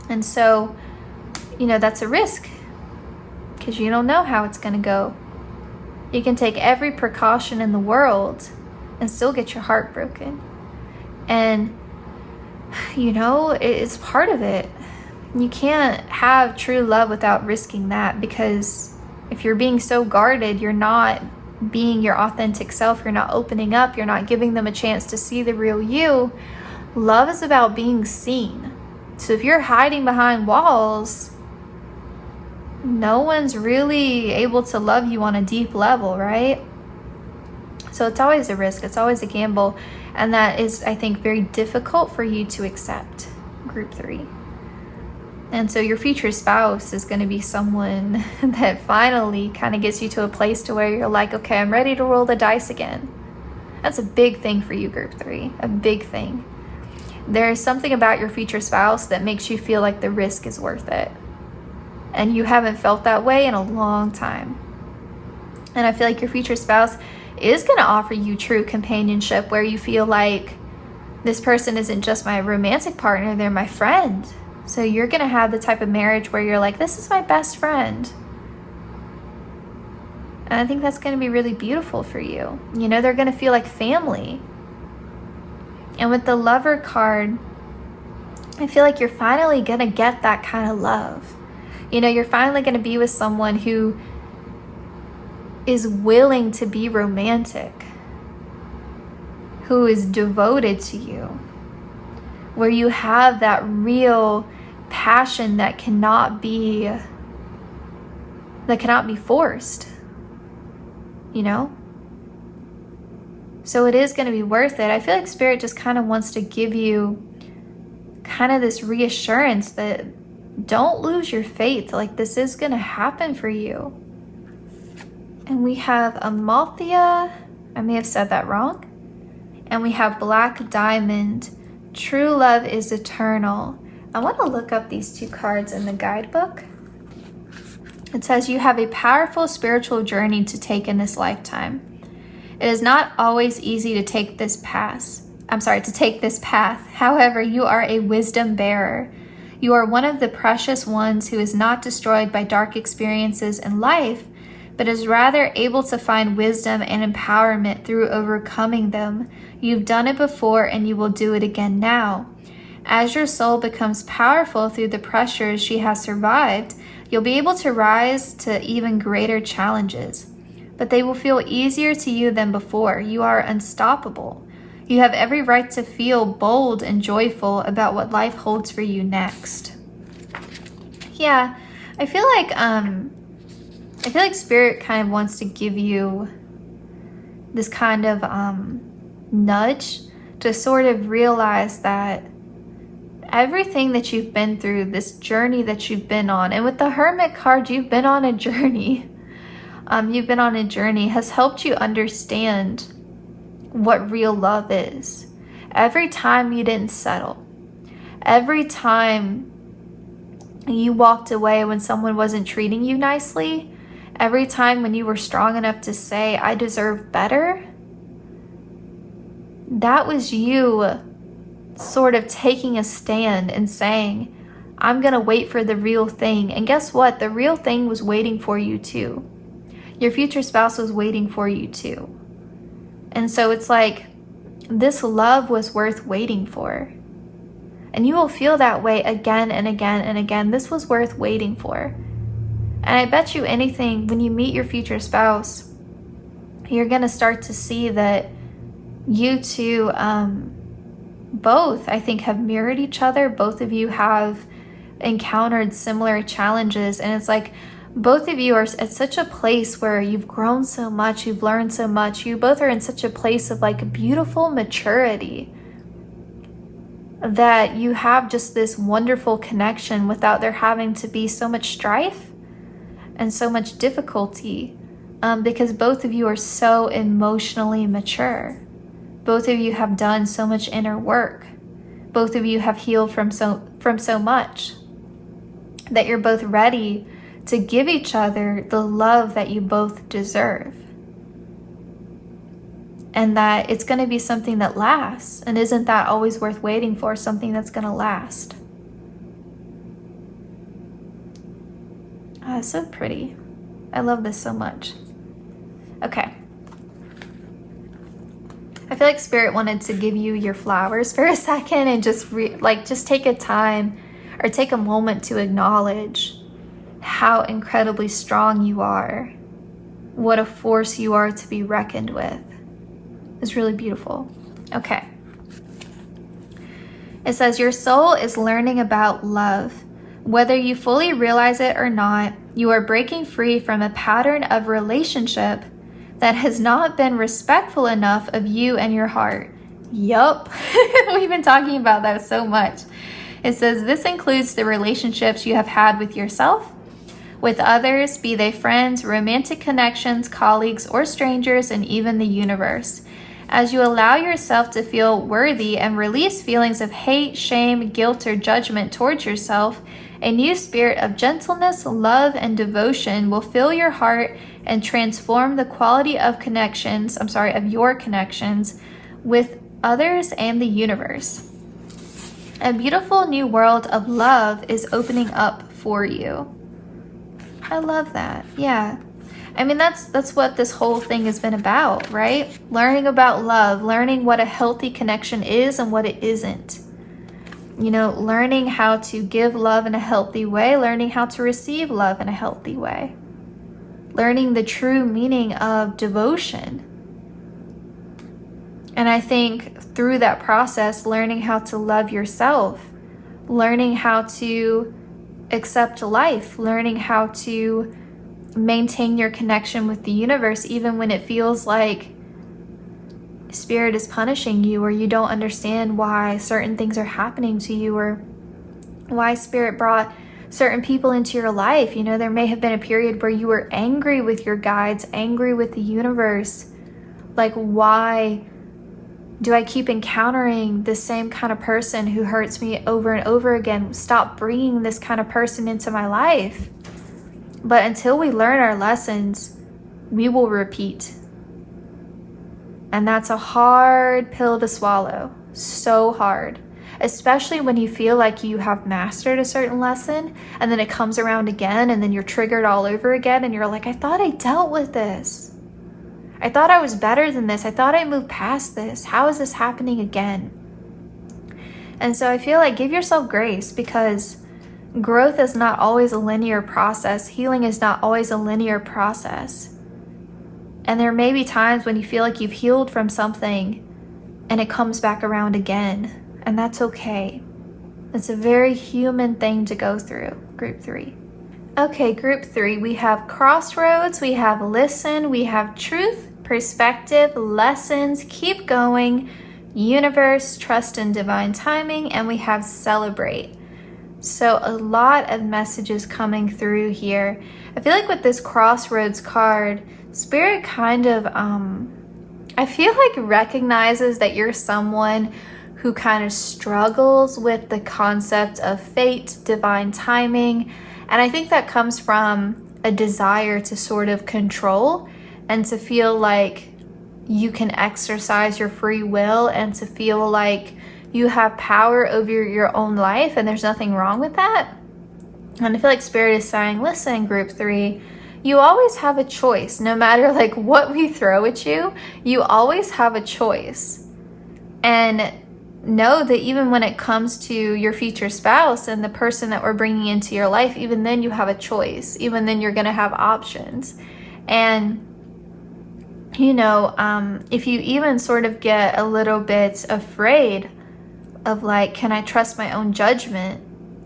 And so, you know, that's a risk, because you don't know how it's going to go. You can take every precaution in the world and still get your heart broken. And, you know, it's part of it. You can't have true love without risking that, because if you're being so guarded, you're not being your authentic self, you're not opening up, you're not giving them a chance to see the real you. Love is about being seen. So if you're hiding behind walls, no one's really able to love you on a deep level, right? So it's always a risk, it's always a gamble, and that is, I think, very difficult for you to accept, group 3. And so your future spouse is going to be someone that finally kind of gets you to a place to where you're like, okay, I'm ready to roll the dice again. That's a big thing for you, group 3, a big thing. There's something about your future spouse that makes you feel like the risk is worth it. And you haven't felt that way in a long time. And I feel like your future spouse is going to offer you true companionship, where you feel like this person isn't just my romantic partner, they're my friend. So you're going to have the type of marriage where you're like, this is my best friend. And I think that's going to be really beautiful for you. You know, they're going to feel like family. And with the Lover card, I feel like you're finally going to get that kind of love. You know, you're finally going to be with someone who is willing to be romantic, who is devoted to you, where you have that real passion that cannot be forced, you know? So it is going to be worth it. I feel like Spirit just kind of wants to give you kind of this reassurance that don't lose your faith. Like, this is going to happen for you. And we have Amalthea. I may have said that wrong. And we have Black Diamond. True love is eternal. I want to look up these 2 cards in the guidebook. It says you have a powerful spiritual journey to take in this lifetime. It is not always easy to take this path. However, you are a wisdom bearer. You are one of the precious ones who is not destroyed by dark experiences in life, but is rather able to find wisdom and empowerment through overcoming them. You've done it before and you will do it again now. As your soul becomes powerful through the pressures she has survived, you'll be able to rise to even greater challenges. But they will feel easier to you than before. You are unstoppable. You have every right to feel bold and joyful about what life holds for you next. Yeah, I feel like Spirit kind of wants to give you this kind of nudge to sort of realize that everything that you've been through, this journey that you've been on, and with the Hermit card, you've been on a journey. You've been on a journey, has helped you understand what real love is. Every time you didn't settle, every time you walked away when someone wasn't treating you nicely, every time when you were strong enough to say, I deserve better, that was you sort of taking a stand and saying, I'm gonna wait for the real thing. And guess what? The real thing was waiting for you too. Your future spouse was waiting for you too. And so it's like, this love was worth waiting for. And you will feel that way again and again and again. This was worth waiting for. And I bet you anything, when you meet your future spouse, you're going to start to see that you two both, I think, have mirrored each other. Both of you have encountered similar challenges. And it's like both of you are at such a place where you've grown so much, you've learned so much. You both are in such a place of like beautiful maturity that you have just this wonderful connection without there having to be so much strife and so much difficulty, because both of you are so emotionally mature. Both of you have done so much inner work. Both of you have healed from so much that you're both ready to give each other the love that you both deserve. And that it's going to be something that lasts. And isn't that always worth waiting for, something that's going to last? Oh, it's so pretty. I love this so much. Okay. I feel like Spirit wanted to give you your flowers for a second and just take a time or take a moment to acknowledge how incredibly strong you are. What a force you are to be reckoned with. It's really beautiful. Okay. It says, your soul is learning about love. Whether you fully realize it or not, you are breaking free from a pattern of relationship that has not been respectful enough of you and your heart. Yup. We've been talking about that so much. It says, this includes the relationships you have had with yourself, with others, be they friends, romantic connections, colleagues, or strangers, and even the universe. As you allow yourself to feel worthy and release feelings of hate, shame, guilt, or judgment towards yourself, a new spirit of gentleness, love, and devotion will fill your heart and transform the quality of your connections with others and the universe. A beautiful new world of love is opening up for you. I love that. Yeah. I mean, that's what this whole thing has been about, right? Learning about love, learning what a healthy connection is and what it isn't. You know, learning how to give love in a healthy way, learning how to receive love in a healthy way. Learning the true meaning of devotion. And I think through that process, learning how to love yourself, learning how to accept life, learning how to maintain your connection with the universe, even when it feels like Spirit is punishing you, or you don't understand why certain things are happening to you, or why Spirit brought certain people into your life. You know, there may have been a period where you were angry with your guides, angry with the universe. Like, why do I keep encountering the same kind of person who hurts me over and over again? Stop bringing this kind of person into my life. But until we learn our lessons, we will repeat. And that's a hard pill to swallow. So hard. Especially when you feel like you have mastered a certain lesson and then it comes around again and then you're triggered all over again and you're like, I thought I dealt with this. I thought I was better than this. I thought I moved past this. How is this happening again? And so I feel like give yourself grace, because growth is not always a linear process. Healing is not always a linear process. And there may be times when you feel like you've healed from something and it comes back around again. And that's okay. It's a very human thing to go through. Group 3. Okay, group 3. We have crossroads, we have listen, we have truth, perspective, lessons, keep going, universe, trust in divine timing, and we have celebrate. So a lot of messages coming through here. I feel like with this crossroads card, Spirit kind of, I feel like recognizes that you're someone who kind of struggles with the concept of fate, divine timing. And I think that comes from a desire to sort of control and to feel like you can exercise your free will and to feel like you have power over your own life, and there's nothing wrong with that. And I feel like Spirit is saying, listen, group 3, you always have a choice. No matter like what we throw at you, you always have a choice. And know that even when it comes to your future spouse and the person that we're bringing into your life, even then you have a choice. Even then you're going to have options. And, if you even sort of get a little bit afraid of like, can I trust my own judgment?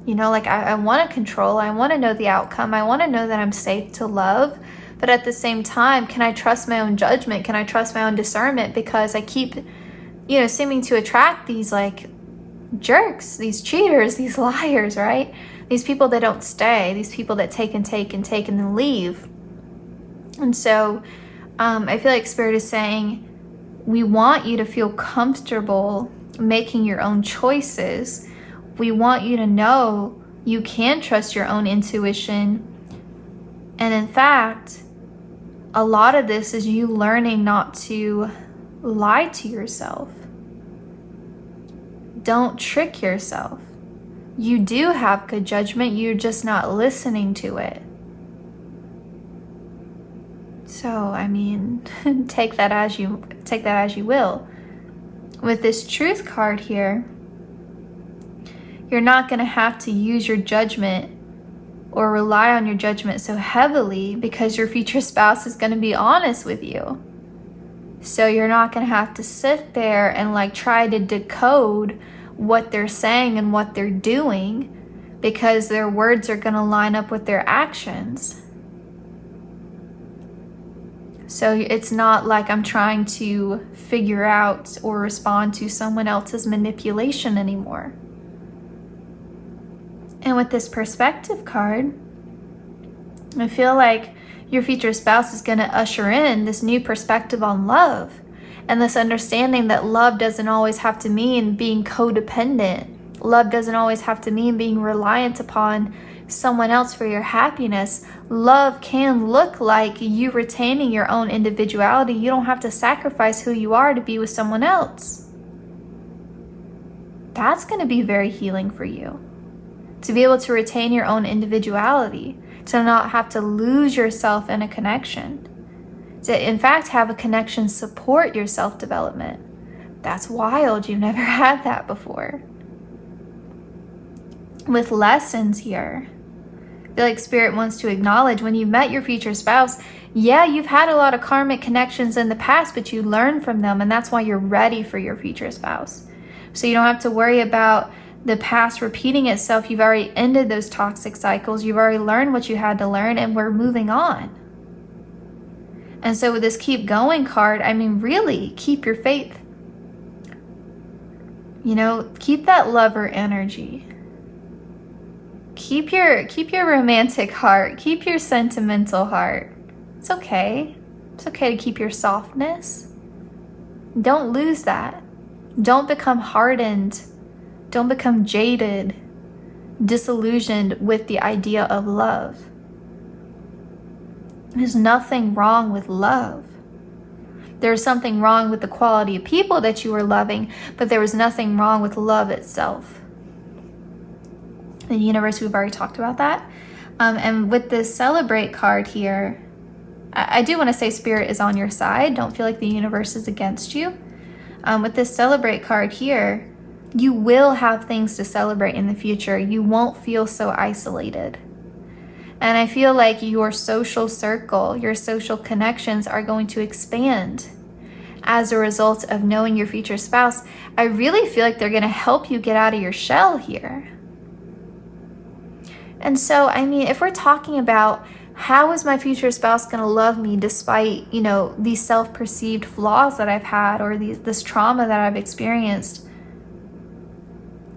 I want to control. I want to know the outcome. I want to know that I'm safe to love. But at the same time, can I trust my own judgment? Can I trust my own discernment? Because I keep seeming to attract these like jerks, these cheaters, these liars, right? These people that don't stay, these people that take and take and take and then leave. And so I feel like Spirit is saying, we want you to feel comfortable making your own choices. We want you to know you can trust your own intuition. And in fact, a lot of this is you learning not to lie to yourself. Don't trick yourself. You do have good judgment, you're just not listening to it. So, take that as you will. With this truth card here, you're not going to have to use your judgment or rely on your judgment so heavily because your future spouse is going to be honest with you. So you're not going to have to sit there and like try to decode what they're saying and what they're doing, because their words are going to line up with their actions. So it's not like I'm trying to figure out or respond to someone else's manipulation anymore. And with this perspective card, I feel like your future spouse is going to usher in this new perspective on love, and this understanding that love doesn't always have to mean being codependent. Love doesn't always have to mean being reliant upon someone else for your happiness. Love can look like you retaining your own individuality. You don't have to sacrifice who you are to be with someone else. That's going to be very healing for you. To be able to retain your own individuality, to not have to lose yourself in a connection, to in fact have a connection support your self-development. That's wild. You've never had that before. With lessons here, I feel like Spirit wants to acknowledge when you met your future spouse, yeah, you've had a lot of karmic connections in the past, but you learned from them, and that's why you're ready for your future spouse. So you don't have to worry about the past repeating itself. You've already ended those toxic cycles. You've already learned what you had to learn, and we're moving on. And so with this keep going card, really keep your faith. Keep that lover energy. Keep your romantic heart. Keep your sentimental heart. It's okay. It's okay to keep your softness. Don't lose that. Don't become hardened. Don't become jaded, disillusioned with the idea of love. There's nothing wrong with love. There's something wrong with the quality of people that you were loving, but there was nothing wrong with love itself. The universe, we've already talked about that. And with this celebrate card here, I do want to say Spirit is on your side. Don't feel like the universe is against you. With this celebrate card here, you will have things to celebrate in the future. You won't feel so isolated. And I feel like your social circle, your social connections are going to expand as a result of knowing your future spouse. I really feel like they're going to help you get out of your shell here. And so, if we're talking about how is my future spouse going to love me despite, these self-perceived flaws that I've had or this trauma that I've experienced,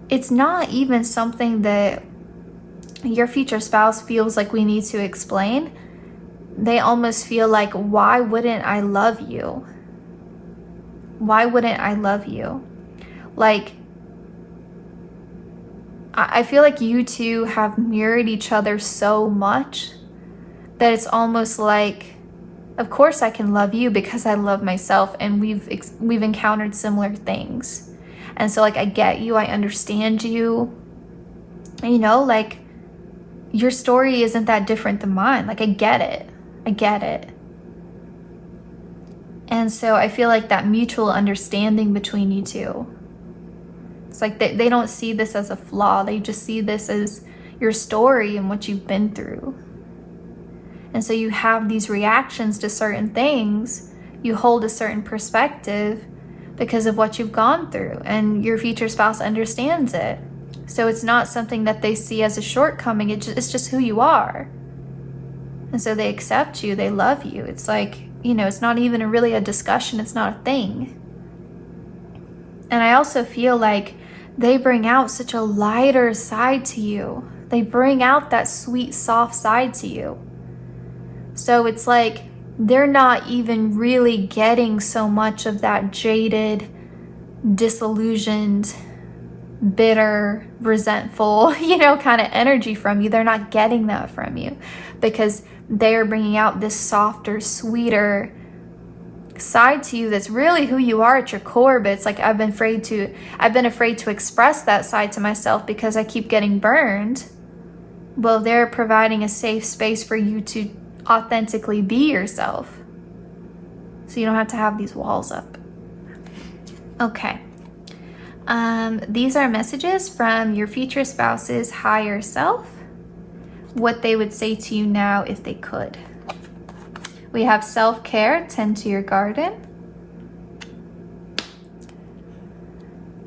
it's not even something that your future spouse feels like we need to explain. They almost feel like, why wouldn't I love you? Why wouldn't I love you? Like, I feel like you two have mirrored each other so much that it's almost like, of course I can love you because I love myself, and we've encountered similar things. And so I get you, I understand you. Your story isn't that different than mine. I get it. And so I feel like that mutual understanding between you two It's like they don't see this as a flaw. They just see this as your story and what you've been through. And so you have these reactions to certain things. You hold a certain perspective because of what you've gone through, and your future spouse understands it. So it's not something that they see as a shortcoming. It's just who you are. And so they accept you. They love you. It's like, you know, it's not even really a discussion. It's not a thing. And I also feel like they bring out such a lighter side to you. They bring out that sweet, soft side to you. So it's like they're not even really getting so much of that jaded, disillusioned, bitter, resentful, you know, kind of energy from you. They're not getting that from you because they're bringing out this softer, sweeter side to you that's really who you are at your core. But it's like I've been afraid to express that side to myself because I keep getting burned. Well, they're providing a safe space for you to authentically be yourself, so you don't have to have these walls up. Okay. These are messages from your future spouse's higher self, what they would say to you now if they could. We have self-care, tend to your garden.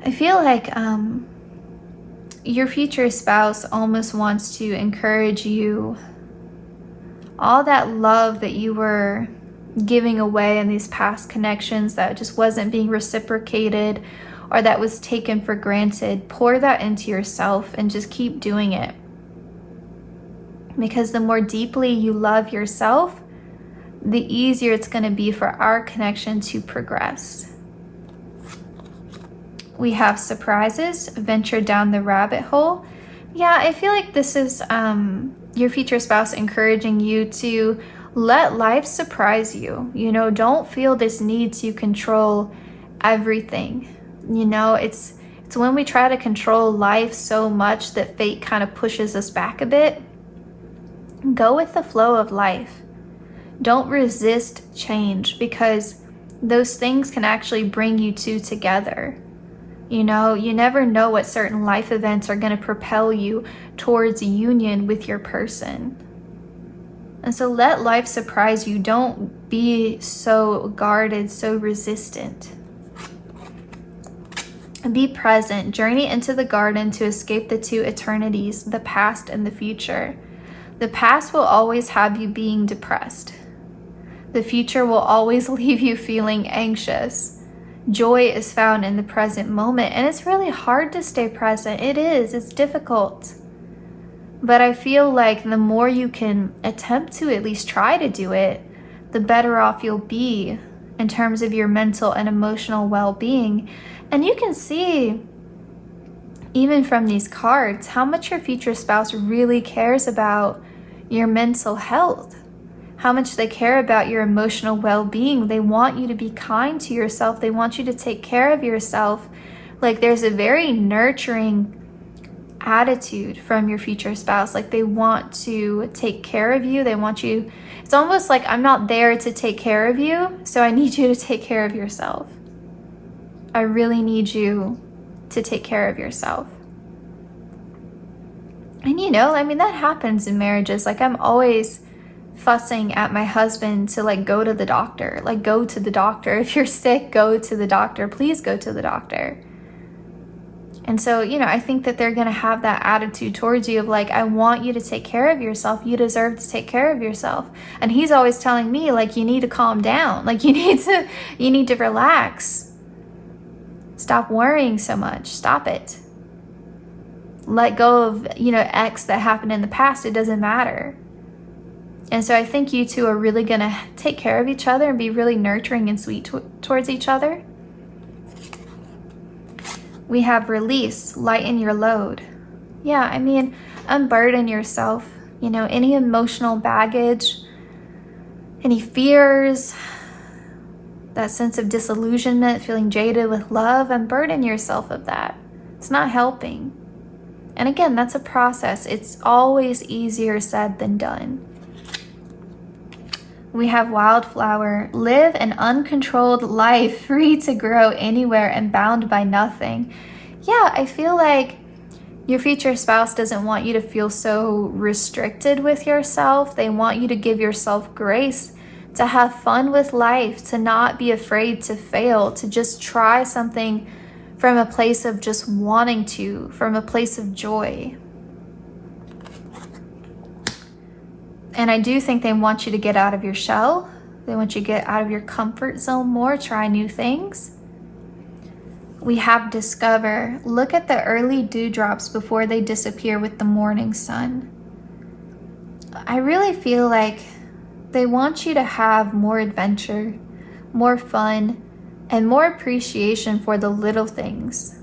I feel like your future spouse almost wants to encourage you. All that love that you were giving away in these past connections that just wasn't being reciprocated or that was taken for granted, pour that into yourself and just keep doing it. Because the more deeply you love yourself, the easier it's going to be for our connection to progress. We have surprises, venture down the rabbit hole. Yeah, I feel like this is your future spouse encouraging you to let life surprise you. You know, don't feel this need to control everything. You know, it's when we try to control life so much that fate kind of pushes us back a bit. Go with the flow of life. Don't resist change, because those things can actually bring you two together. You know, you never know what certain life events are going to propel you towards union with your person. And so let life surprise you. Don't be so guarded, so resistant. Be present. Journey into the garden to escape the two eternities, the past and the future. The past will always have you being depressed. The future will always leave you feeling anxious. Joy is found in the present moment, and it's really hard to stay present. It is. It's difficult. But I feel like the more you can attempt to at least try to do it, the better off you'll be in terms of your mental and emotional well-being. And you can see, even from these cards, how much your future spouse really cares about your mental health. How much they care about your emotional well-being. They want you to be kind to yourself. They want you to take care of yourself. Like, there's a very nurturing attitude from your future spouse. Like, they want to take care of you. They want you. It's almost like, I'm not there to take care of you, so I need you to take care of yourself. I really need you to take care of yourself. And you know, I mean, that happens in marriages. Like, I'm always fussing at my husband to like go to the doctor. Like, go to the doctor. If you're sick, go to the doctor. Please go to the doctor. And so, you know, I think that they're going to have that attitude towards you of like, I want you to take care of yourself. You deserve to take care of yourself. And he's always telling me, like, you need to calm down. Like, you need to relax. Stop worrying so much. Stop it. Let go of, you know, X that happened in the past. It doesn't matter. And so I think you two are really going to take care of each other and be really nurturing and sweet towards each other. We have release, lighten your load. Yeah, I mean, unburden yourself. You know, any emotional baggage, any fears, that sense of disillusionment, feeling jaded with love, unburden yourself of that. It's not helping. And again, that's a process. It's always easier said than done. We have wildflower. Live an uncontrolled life, free to grow anywhere and bound by nothing. yeah, I feel like your future spouse doesn't want you to feel so restricted with yourself. They want you to give yourself grace, to have fun with life, to not be afraid to fail, to just try something from a place of just wanting to, from a place of joy. And I do think they want you to get out of your shell. They want you to get out of your comfort zone more, try new things. We have discover. Look at the early dewdrops before they disappear with the morning sun. I really feel like they want you to have more adventure, more fun, and more appreciation for the little things.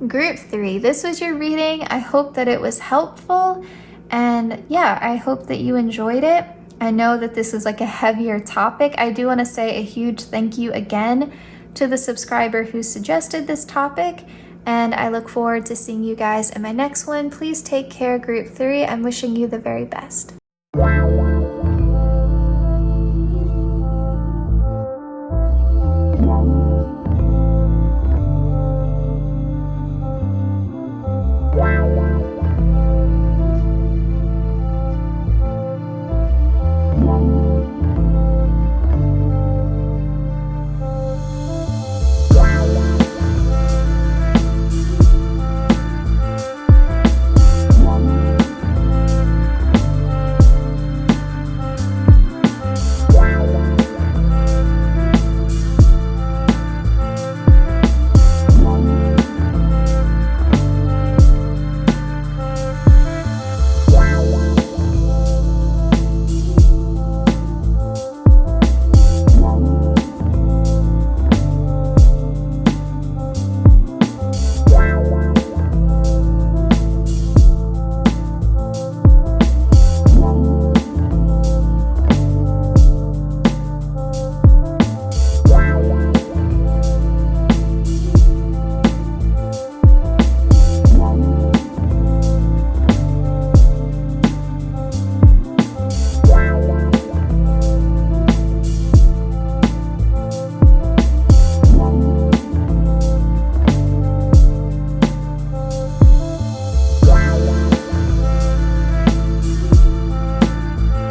Group 3, this was your reading. I hope that it was helpful. And yeah, I hope that you enjoyed it. I know that this is like a heavier topic. I do want to say a huge thank you again to the subscriber who suggested this topic, and I look forward to seeing you guys in my next one. Please take care, Group 3. I'm wishing you the very best.